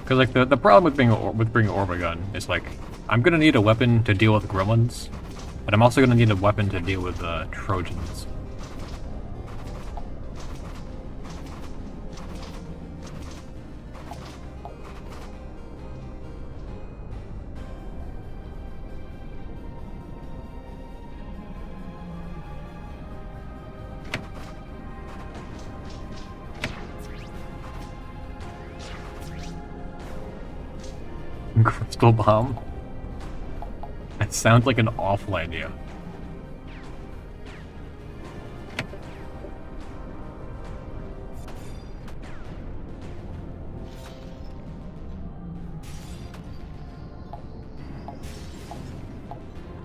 Because like the problem with bringing Orbagun is like I'm gonna need a weapon to deal with gremlins, but I'm also gonna need a weapon to deal with Trojans. Crystal Bomb? That sounds like an awful idea.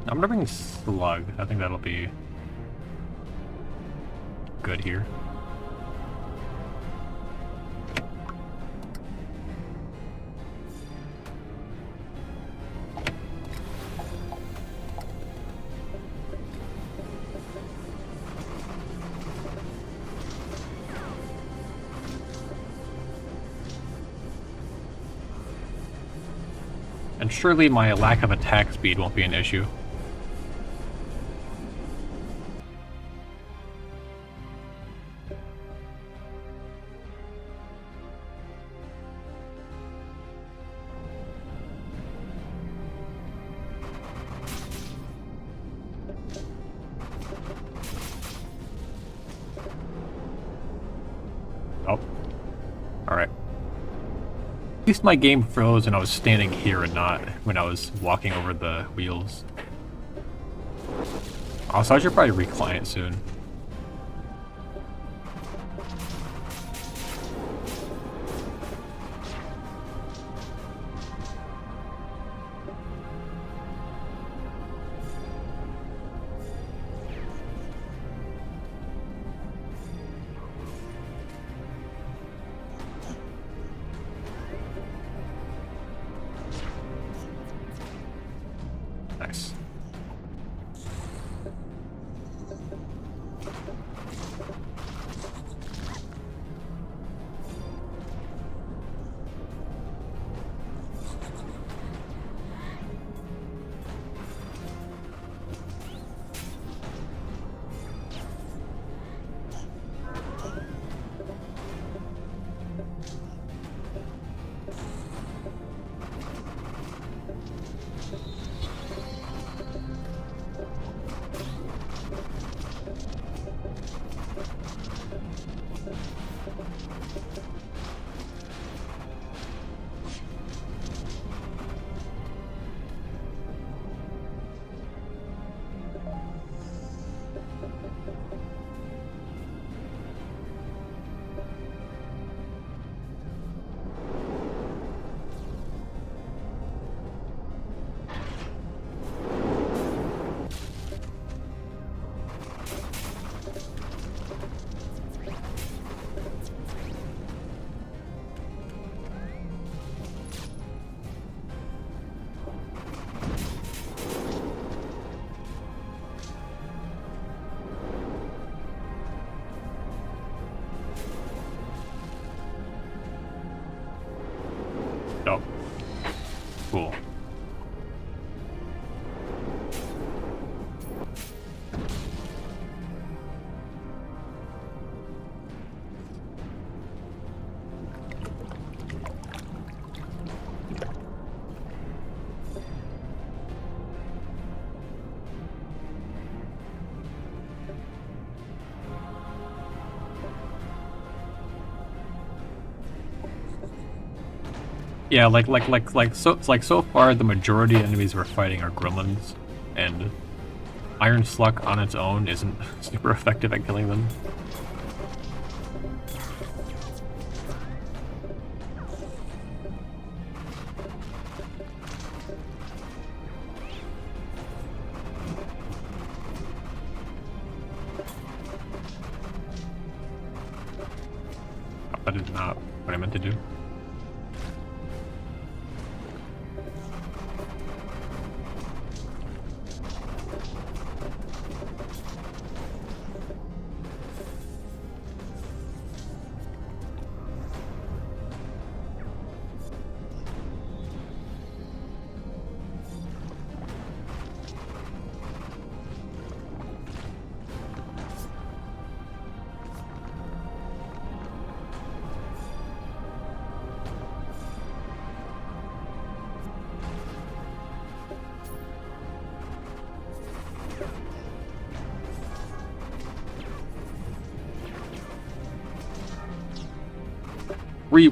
I'm gonna bring Slug. I think that'll be good here. And surely my lack of attack speed won't be an issue. Oh. Alright. At least my game froze and I was standing here and not when I was walking over the wheels. Also, I should probably recline it soon. Nice. Oh. Cool. Yeah, so far the majority of enemies we're fighting are gremlins, and Iron Slug on its own isn't super effective at killing them. That is not what I meant to do.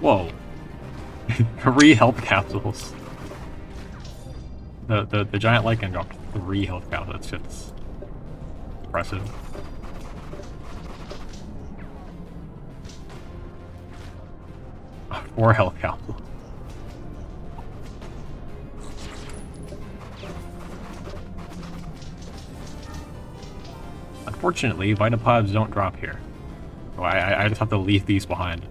Whoa. 3 health capsules. The giant lichen dropped 3 health capsules. That's just impressive. Four health capsules. Unfortunately, Vitapods don't drop here. So I just have to leave these behind.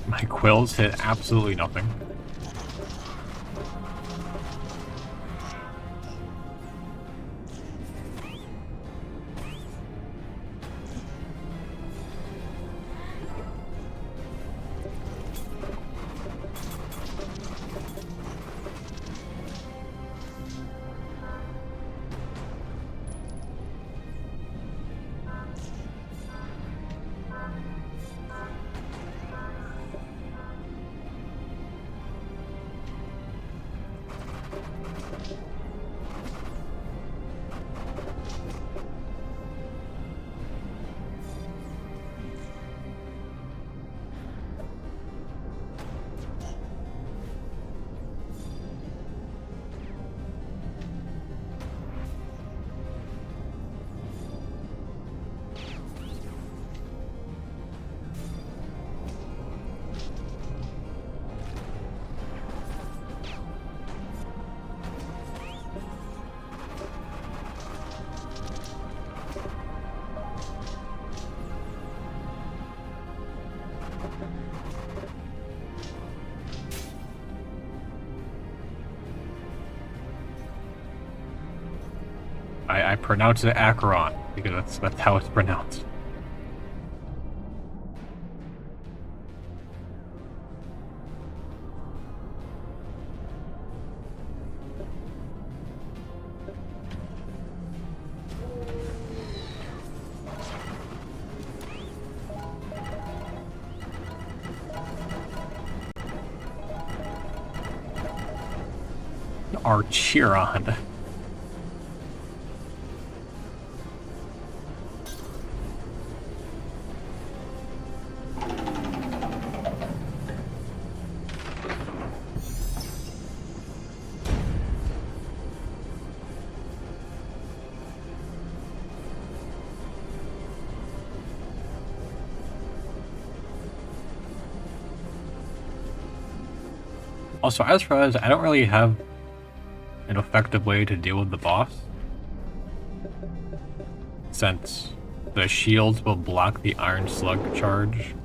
My quills hit absolutely nothing. I pronounce it Acheron because that's how it's pronounced. Archeron. Also, as far as I don't really have an effective way to deal with the boss, since the shields will block the Iron Slug charge.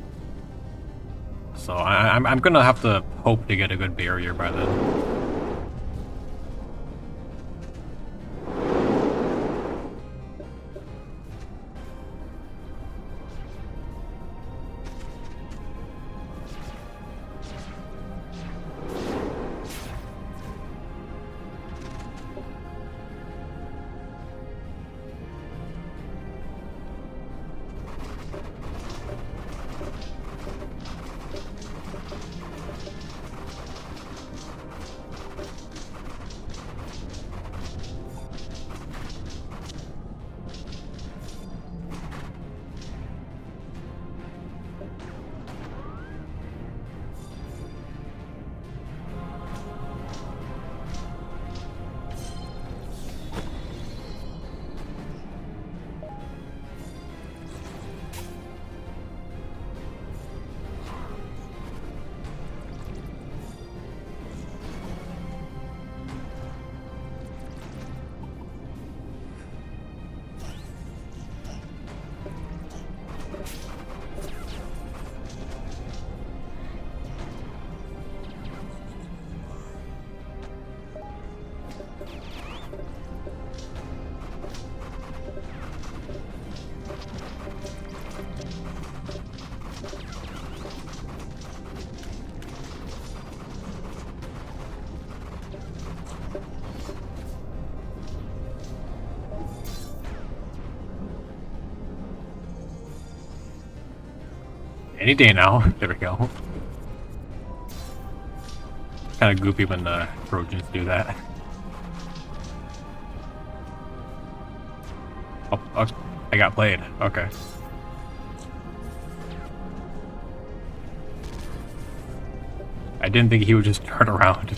So I'm gonna have to hope to get a good barrier by then. Any day now. There we go. Kind of goofy when the Trojans do that. Oh, I got played. Okay. I didn't think he would just turn around.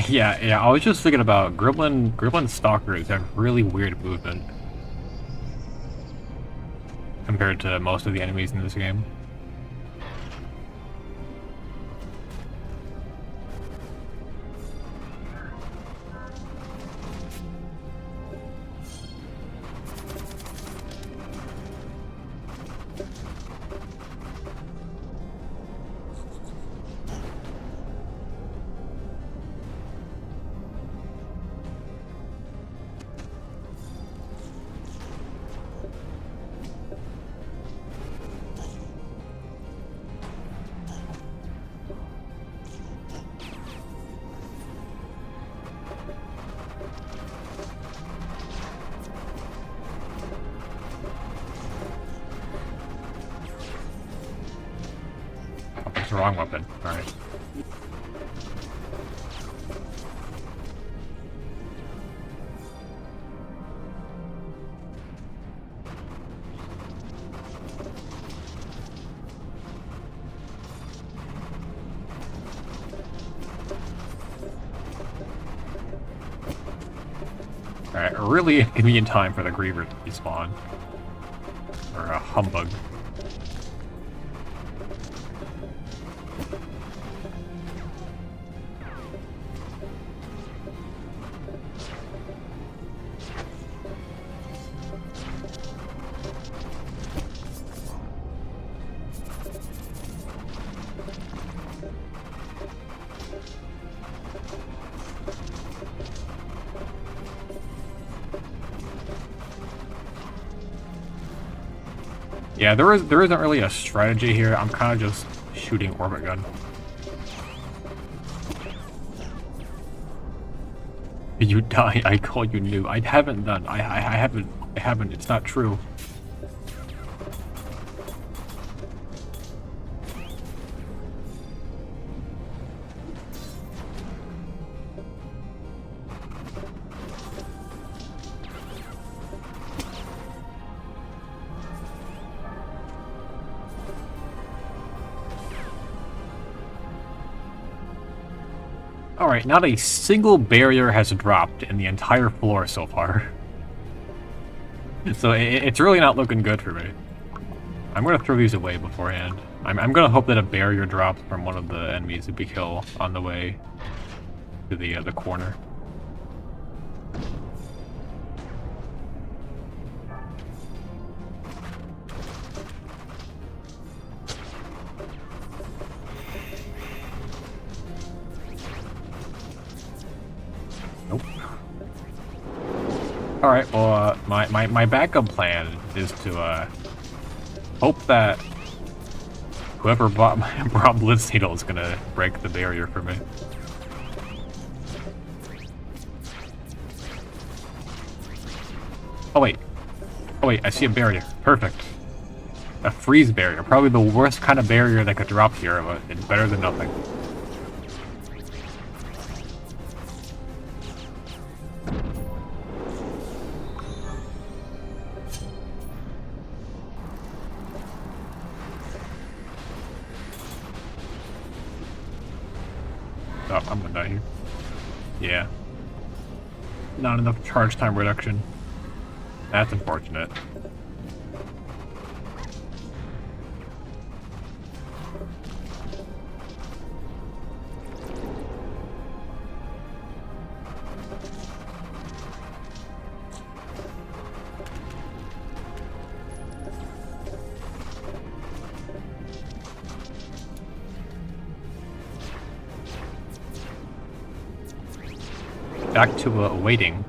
Yeah, I was just thinking about Grinchlin Stalkers have really weird movement compared to most of the enemies in this game. That's the wrong weapon. Alright. Alright, really inconvenient time for the Griever to respawn. Or a humbug. Yeah, there isn't really a strategy here. I'm kind of just shooting orbit gun. You die, I call you new. I haven't done. I haven't. It's not true. Alright, not a single barrier has dropped in the entire floor so far. So it's really not looking good for me. I'm gonna throw these away beforehand. I'm gonna hope that a barrier drops from one of the enemies that we kill on the way to the corner. Nope. Alright, well, my backup plan is to, hope that whoever brought Blitz Needle is gonna break the barrier for me. Oh wait, I see a barrier. Perfect. A freeze barrier. Probably the worst kind of barrier that could drop here, but it's better than nothing. Oh, I'm gonna die here. Yeah. Not enough charge time reduction. That's unfortunate. back to waiting.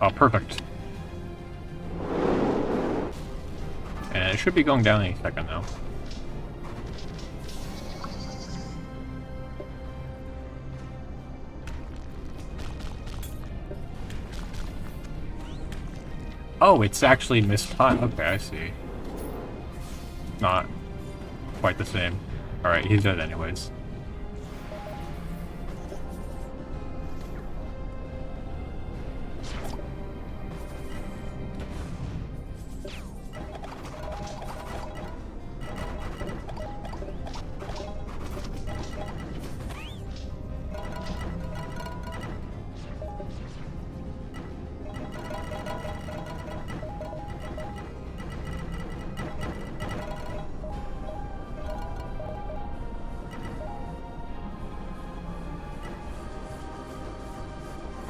Oh, perfect. And it should be going down any second now. Oh, it's actually mistimed. Okay, I see. Not quite the same. Alright, he's dead anyways.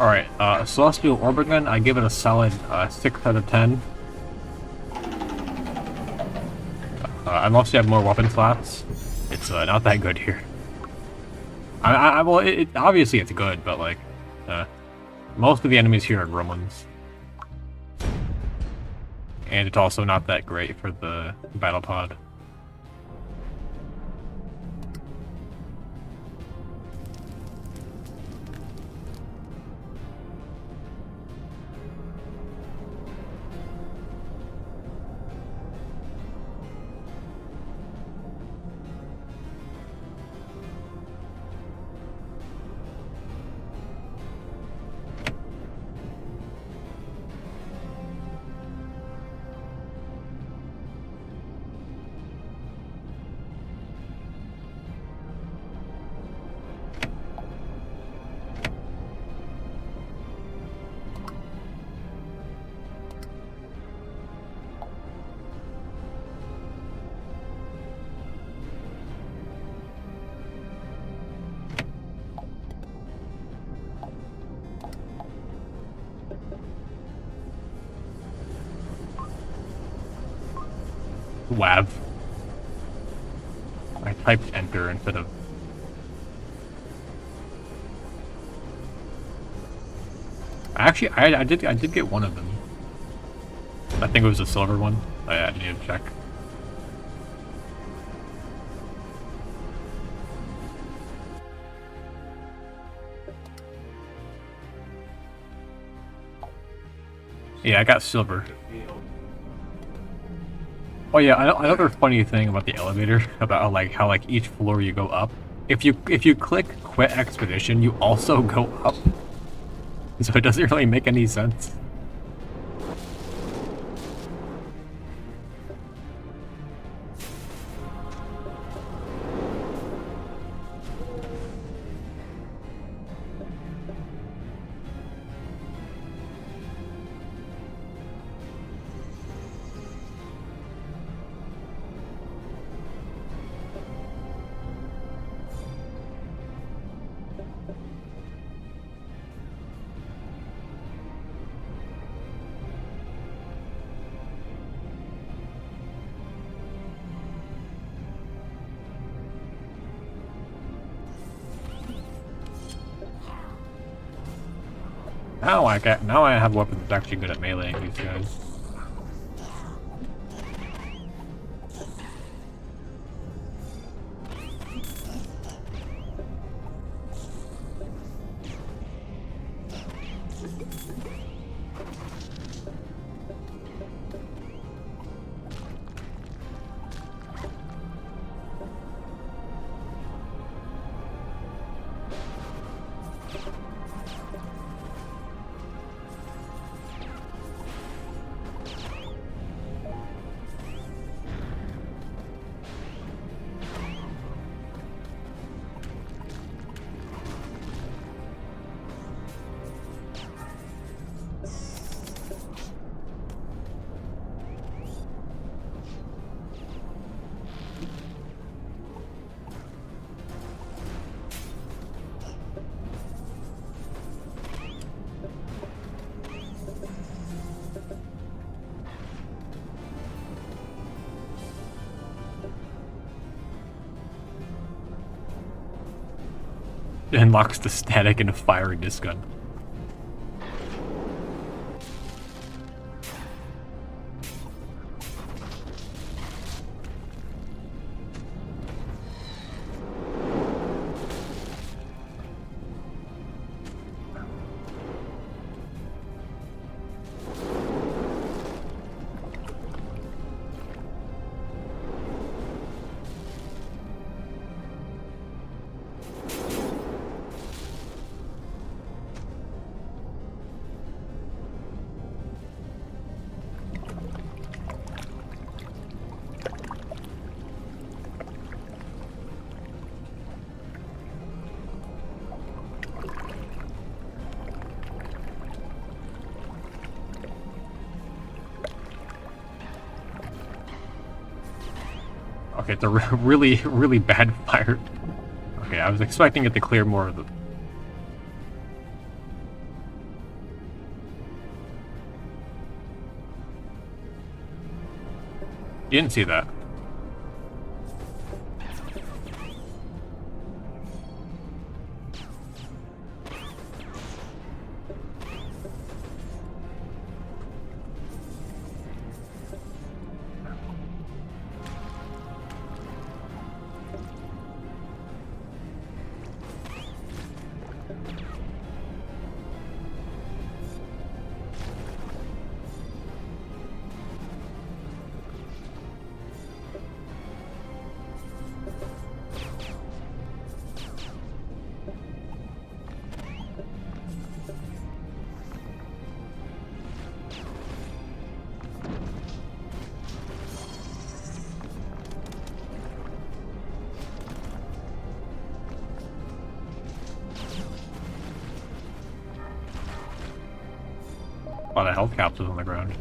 Alright, Celestial Orbit Gun, I give it a solid 6 out of 10. Unless you have more weapon slots, it's not that good here. Well, obviously it's good, but like, most of the enemies here are gremlins. And it's also not that great for the battle pod. Lav. I typed enter instead of... Actually, I did get one of them. I think it was a silver one. I need to check. Yeah, I got silver. Oh yeah, another funny thing about the elevator, about how each floor you go up, if you click quit expedition, you also go up. So it doesn't really make any sense. Now I have weapons that's actually good at meleeing these guys. unlocks the static and firing this gun. Okay, it's a really, really bad fire. Okay, I was expecting it to clear more of the... You didn't see that. A lot of health capsules on the ground.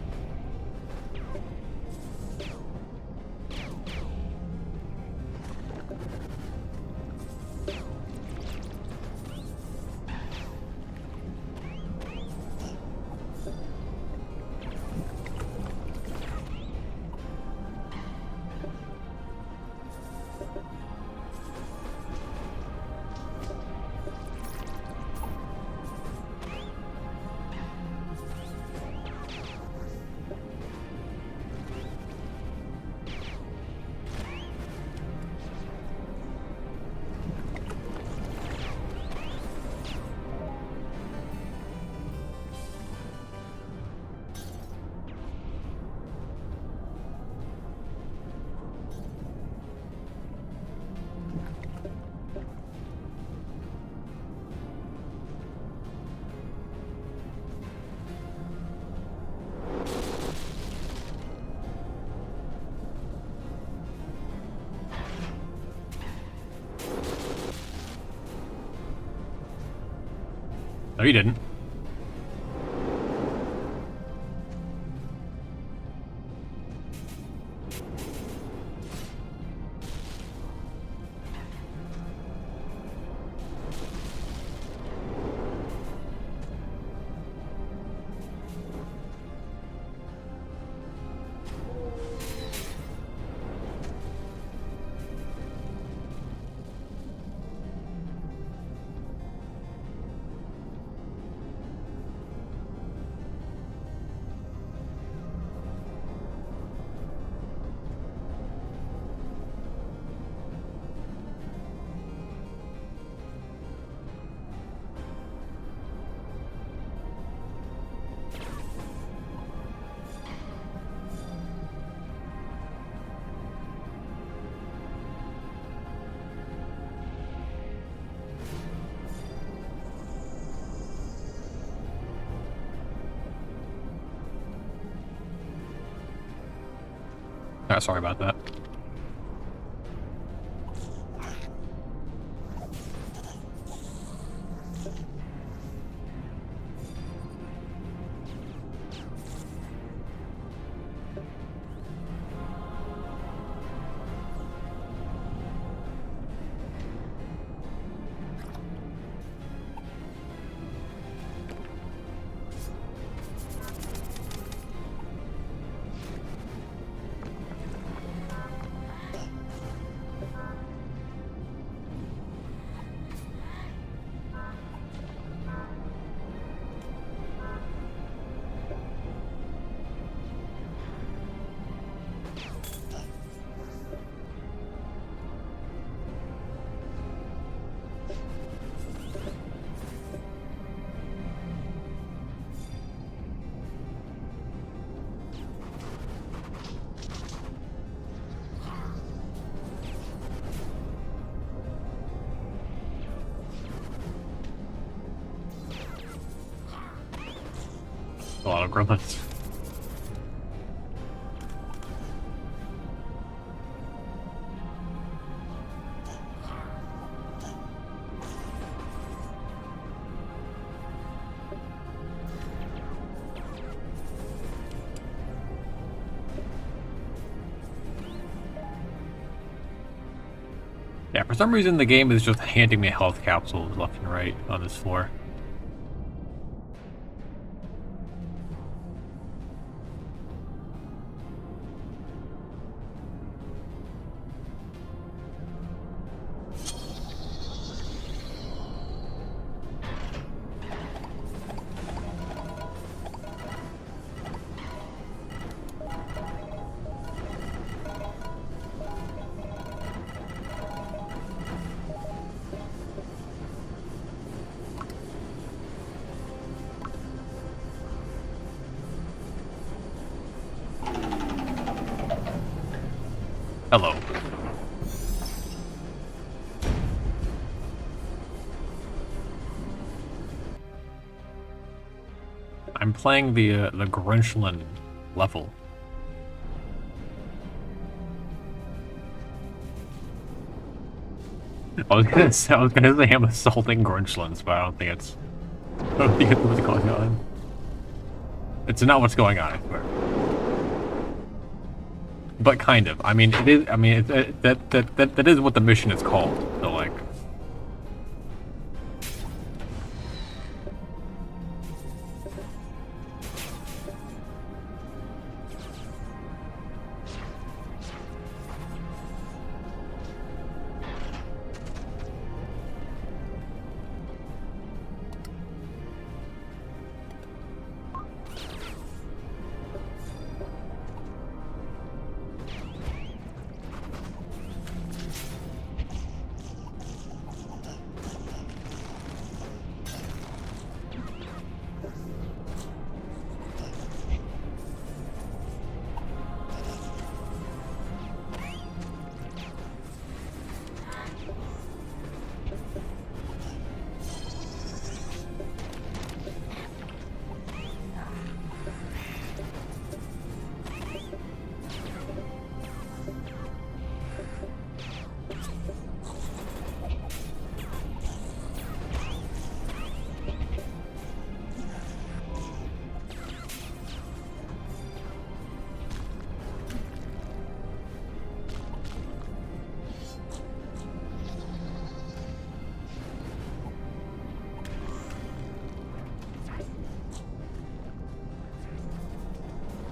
No, you didn't. Sorry about that. lot of gremlins. Yeah, for some reason the game is just handing me health capsules left and right on this floor. Hello. I'm playing the Grinchlin level. I was gonna say I'm assaulting Grinchlins, but I don't think it's what's going on. It's not what's going on, I swear. But kind of. I mean, it is. I mean, that is what the mission is called. So like.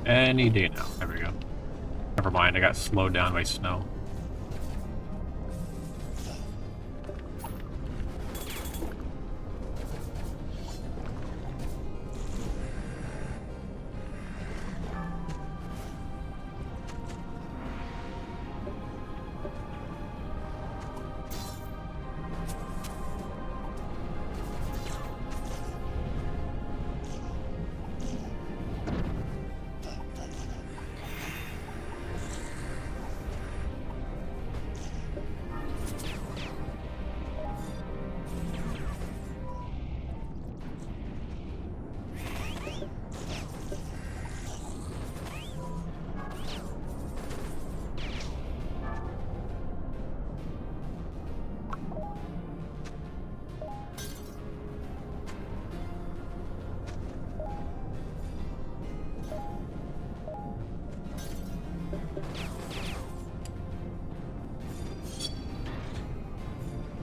Any day now. There we go. Never mind, I got slowed down by snow.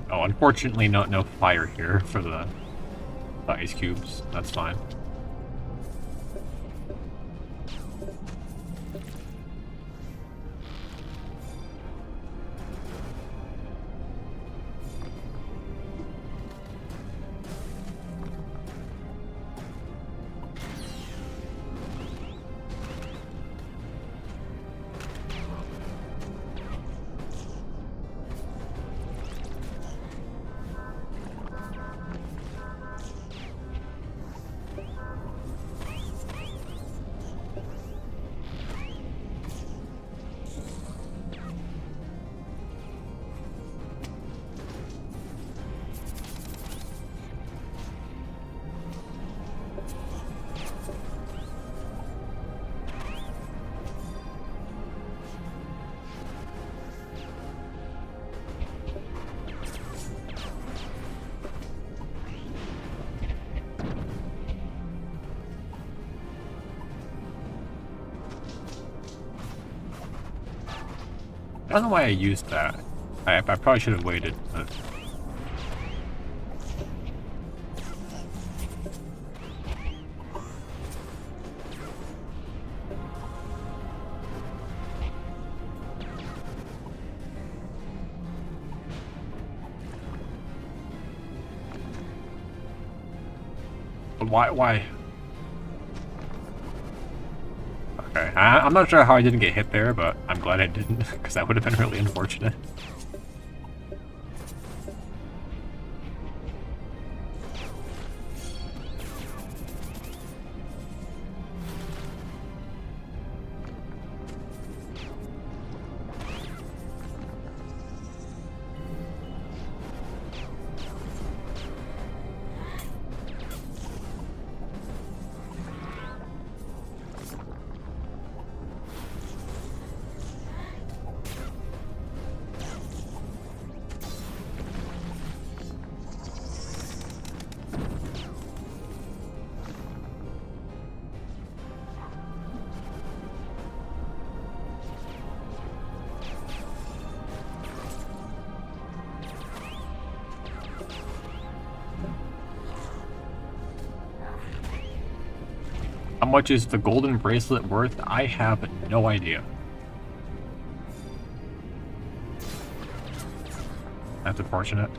Oh, unfortunately, no fire here for the ice cubes. That's fine. don't know why I used that. I probably should have waited, but... Why? Okay, I'm not sure how I didn't get hit there, but I'm glad I didn't, because that would have been really unfortunate. How much is the golden bracelet worth? I have no idea. That's unfortunate.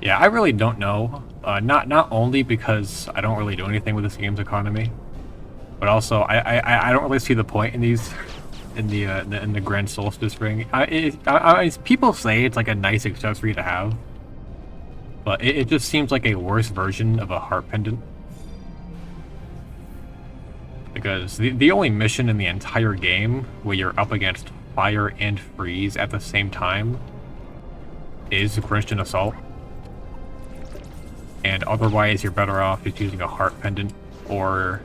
Yeah, I really don't know. Not only because I don't really do anything with this game's economy, but also I don't really see the point in these in the Grand Solstice ring. People say it's like a nice accessory to have, but it just seems like a worse version of a heart pendant. Because the only mission in the entire game where you're up against fire and freeze at the same time is Grinchlin Assault. And otherwise, you're better off just using a heart pendant or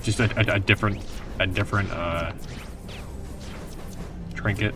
just a different trinket.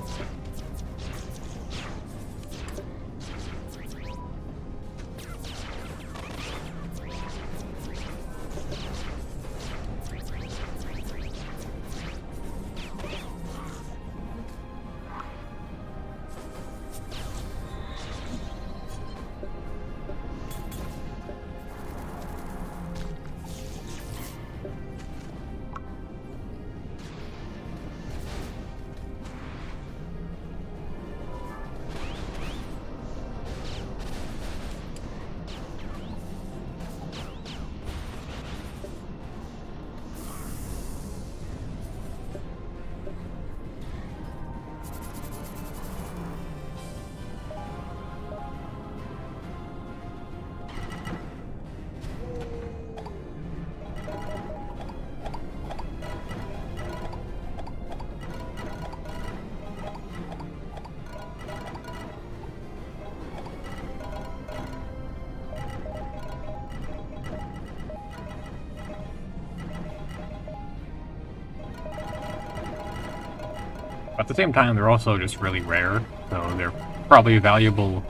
At the same time, they're also just really rare, so they're probably valuable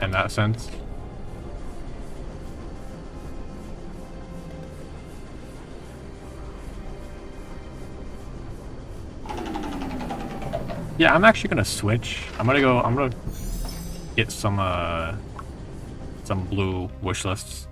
in that sense. Yeah, I'm actually gonna switch. I'm gonna get some blue wish lists.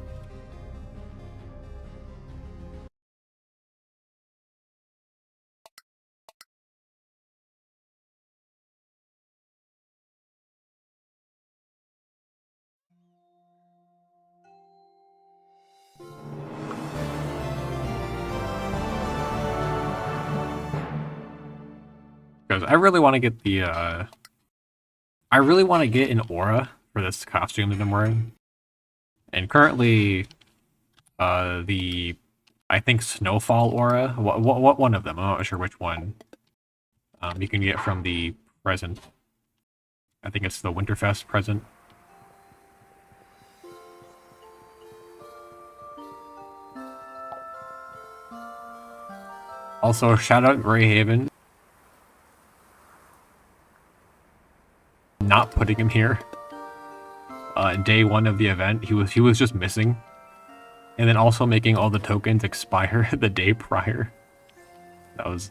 Because I really want to get the, I really want to get an aura for this costume that I'm wearing. And currently, I think Snowfall aura, what one of them, I'm not sure which one, you can get from the present. I think it's the Winterfest present. Also, shout out Greyhaven. Not putting him here. Day 1 of the event, he was just missing. And then also making all the tokens expire the day prior. That was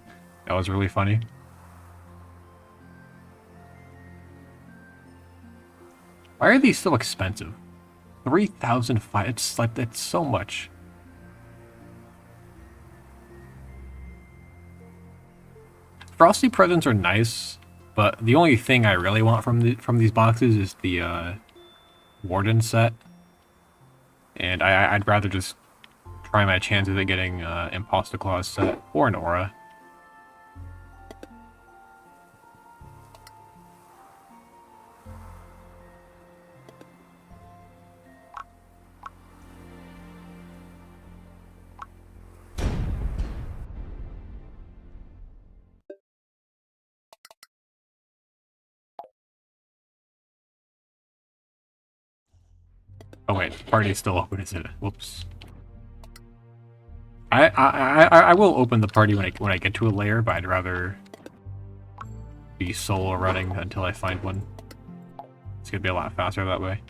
really funny. Why are these so expensive? 3,005. It's like, that's so much. Frosty presents are nice, but the only thing I really want from these boxes is the Warden set. And I'd rather just try my chances at getting Imposter Clause set or an Aura. Oh wait, the party's still open, isn't it? Whoops. I will open the party when I get to a layer, but I'd rather be solo running until I find one. It's gonna be a lot faster that way.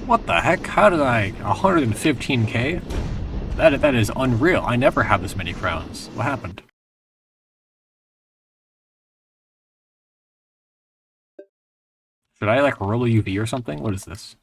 What the heck? How did I... 115k? That is unreal. I never have this many crowns. What happened? Should I, like, roll a UV or something? What is this?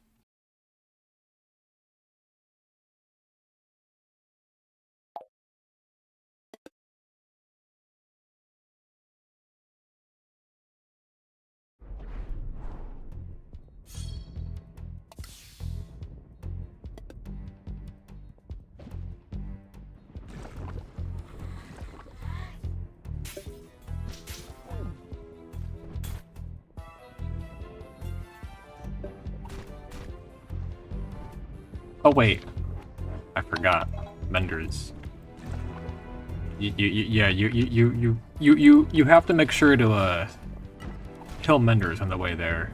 Oh wait, I forgot. Menders. You have to make sure to kill Menders on the way there,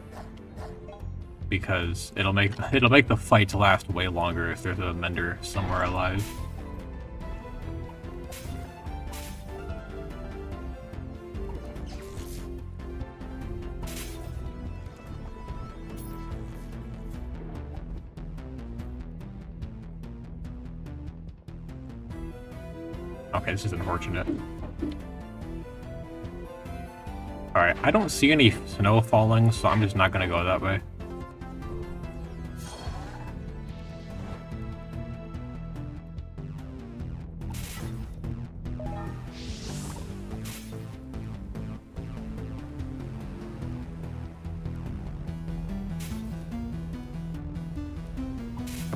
because it'll make the fights last way longer if there's a Mender somewhere alive. Okay, this is unfortunate. Alright, I don't see any snow falling, so I'm just not gonna go that way.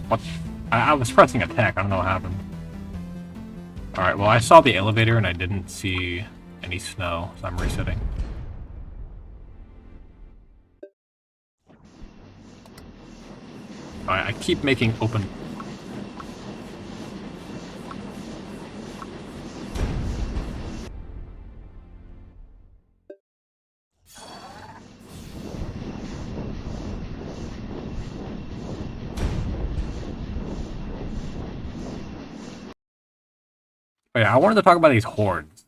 What? I was pressing attack, I don't know what happened. Alright, well I saw the elevator and I didn't see any snow, so I'm resetting. Alright, I keep making open... Oh yeah, I wanted to talk about these horns.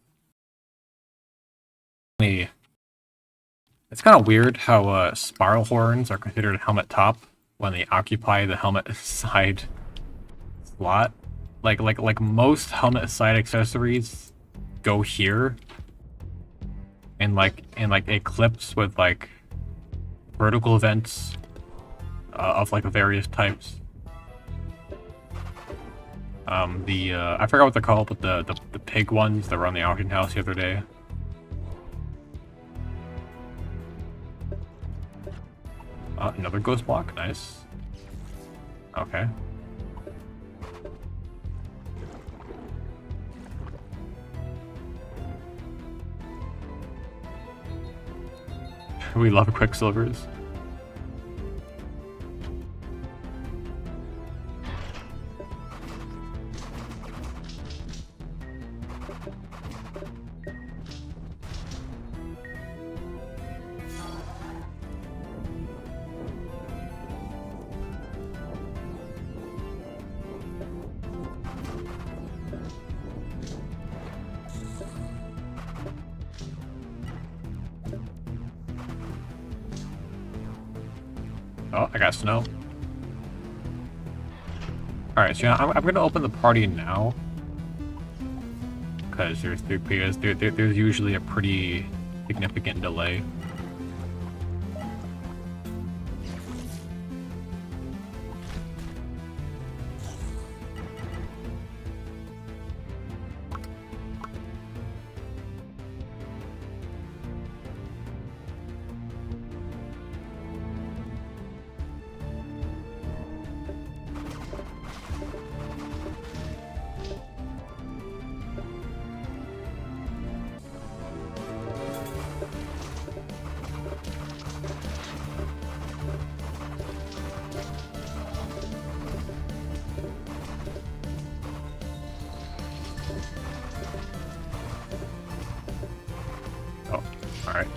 It's kind of weird how spiral horns are considered helmet top when they occupy the helmet side slot. Like most helmet side accessories go here, and like it clips with like vertical vents of like various types. I forgot what they're called, but the pig ones that were on the auction house the other day. Another ghost block, nice. Okay. We love Quicksilvers. Oh, I got snow. Alright, so I'm gonna open the party now. Because there's usually a pretty significant delay. Oh, alright.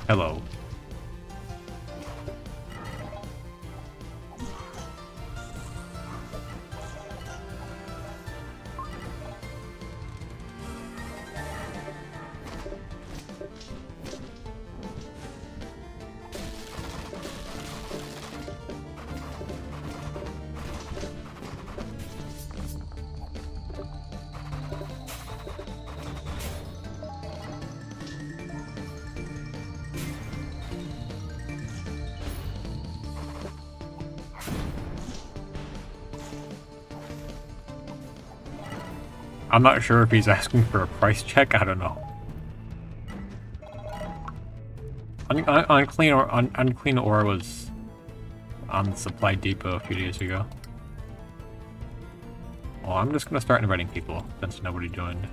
Hello. I'm not sure if he's asking for a price check. I don't know. Unclean ore was on the supply depot a few days ago. Well, I'm just gonna start inviting people since nobody joined.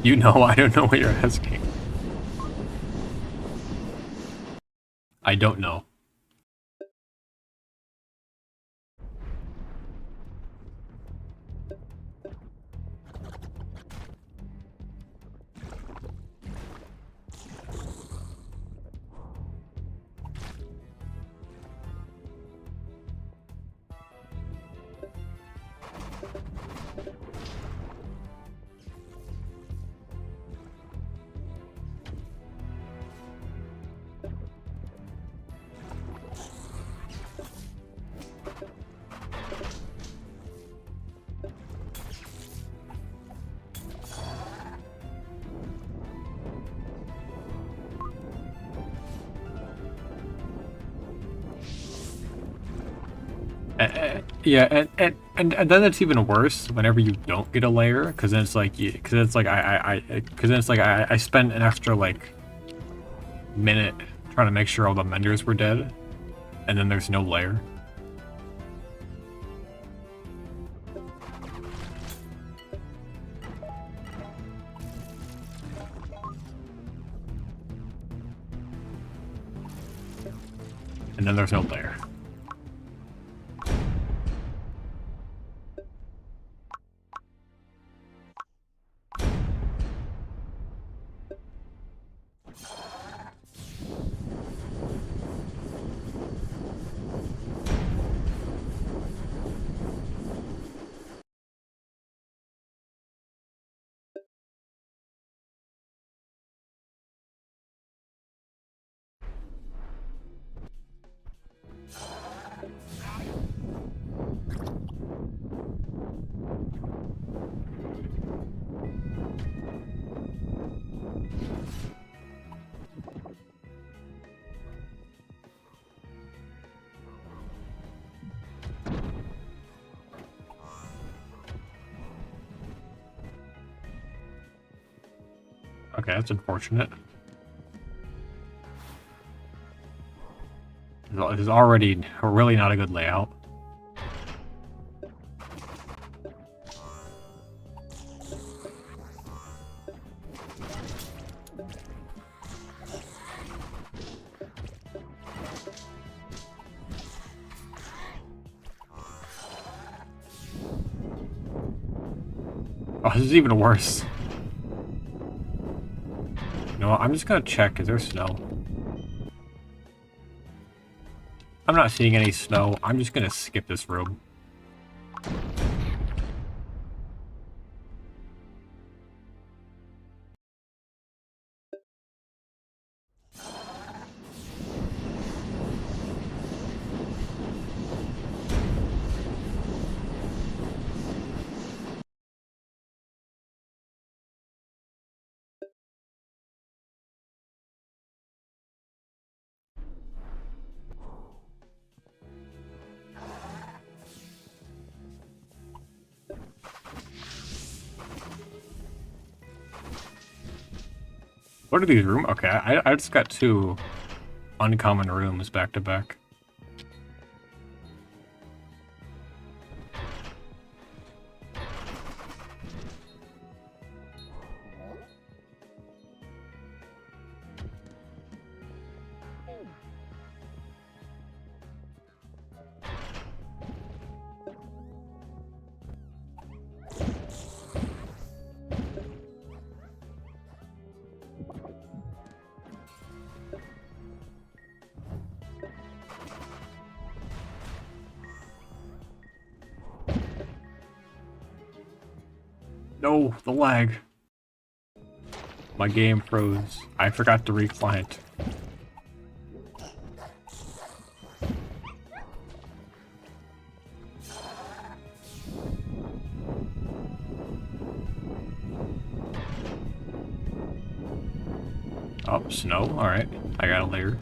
You know, I don't know what you're asking. I don't know. Yeah, and then it's even worse whenever you don't get a layer, because then it's like, because it's like because then it's like I spent an extra like minute trying to make sure all the menders were dead, and then there's no layer. And then there's no layer. Okay, that's unfortunate. This is already really not a good layout. Oh, this is even worse. You know what? I'm just gonna check. Is there snow? I'm not seeing any snow. I'm just gonna skip this room. What are these rooms? Okay, I just got 2 uncommon rooms back to back. No, the lag. My game froze. I forgot to reclient. Oh, snow. Alright. I got a layer.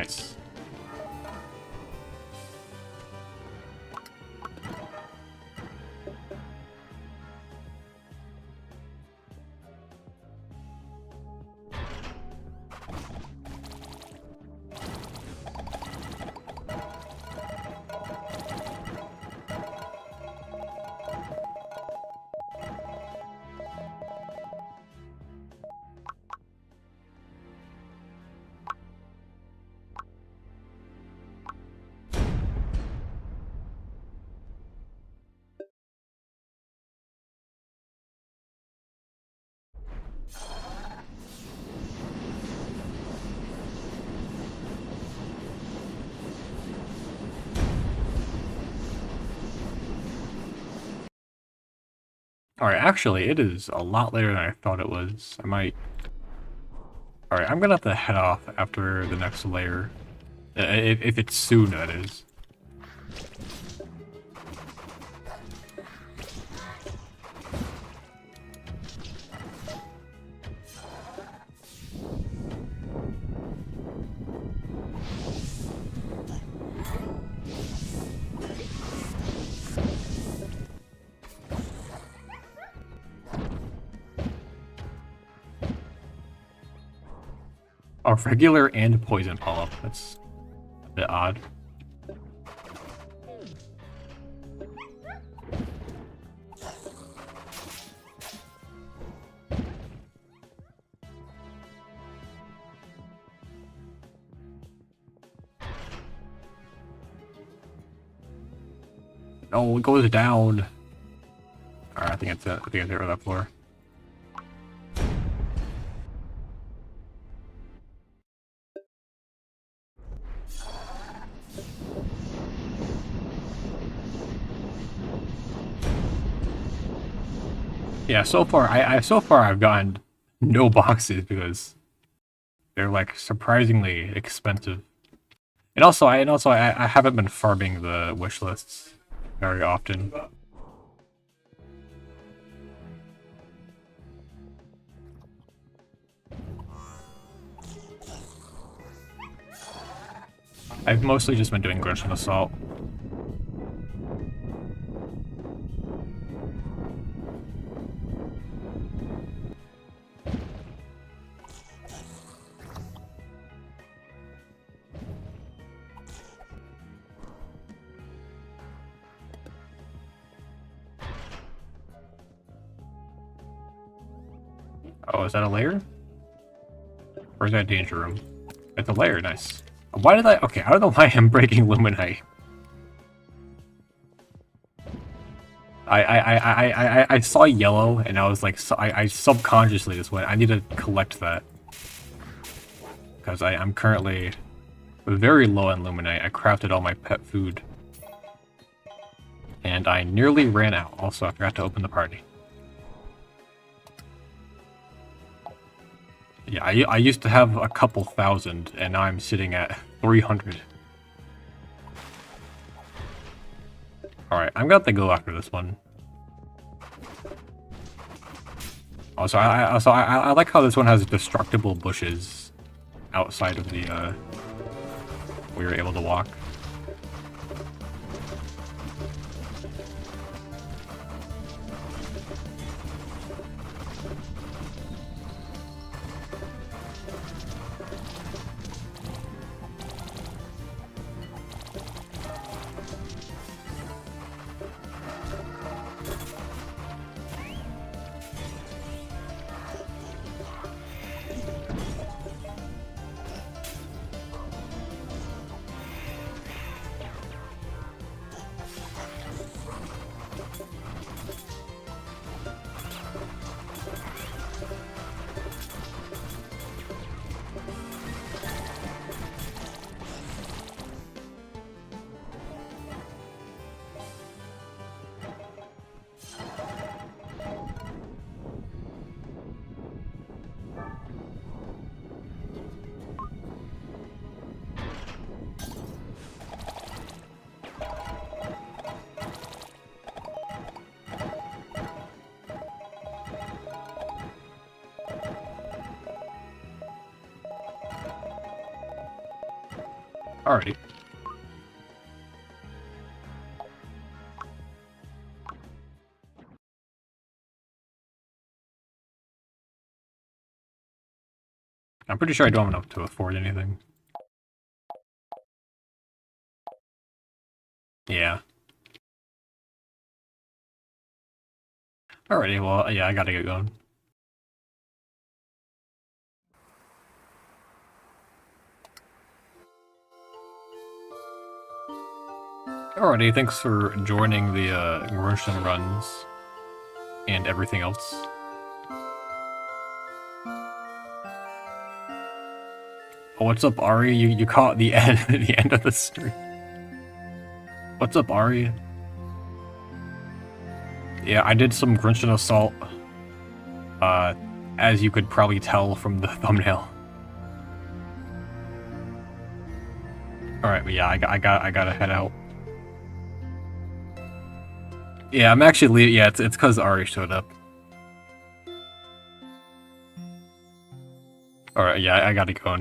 Nice. Alright, actually, it is a lot later than I thought it was. I might... Alright, I'm gonna have to head off after the next layer. If it's soon, that is. A regular and poison polyp. That's a bit odd. Oh, it goes down. Alright, I think it's it. I think it's it right that floor. Yeah, so far I've gotten no boxes because they're like surprisingly expensive. And also I haven't been farming the wish lists very often. I've mostly just been doing Grinchlin Assault. Oh, is that a layer? Or is that a danger room? It's a layer, nice. Why did I... Okay, I don't know why I'm breaking Luminite. I saw yellow, and I was like... I subconsciously just went, I need to collect that. Because I'm currently very low on Luminite. I crafted all my pet food. And I nearly ran out. Also, I forgot to open the party. Yeah, I used to have a couple thousand, and now I'm sitting at 300. Alright, I'm gonna have to go after this one. Also, I like how this one has destructible bushes outside of the, where you're able to walk. I'm pretty sure I don't have enough to afford anything. Yeah. Alrighty, well, yeah, I gotta get going. Alrighty, thanks for joining the Grinchlin runs and everything else. Oh, what's up, Ari? You caught the end of the stream. What's up, Ari? Yeah, I did some Grinchlin Assault. As you could probably tell from the thumbnail. Alright, but yeah, I gotta head out. Yeah, I'm actually leaving. Yeah, it's because Ari showed up. Alright, yeah, I gotta go.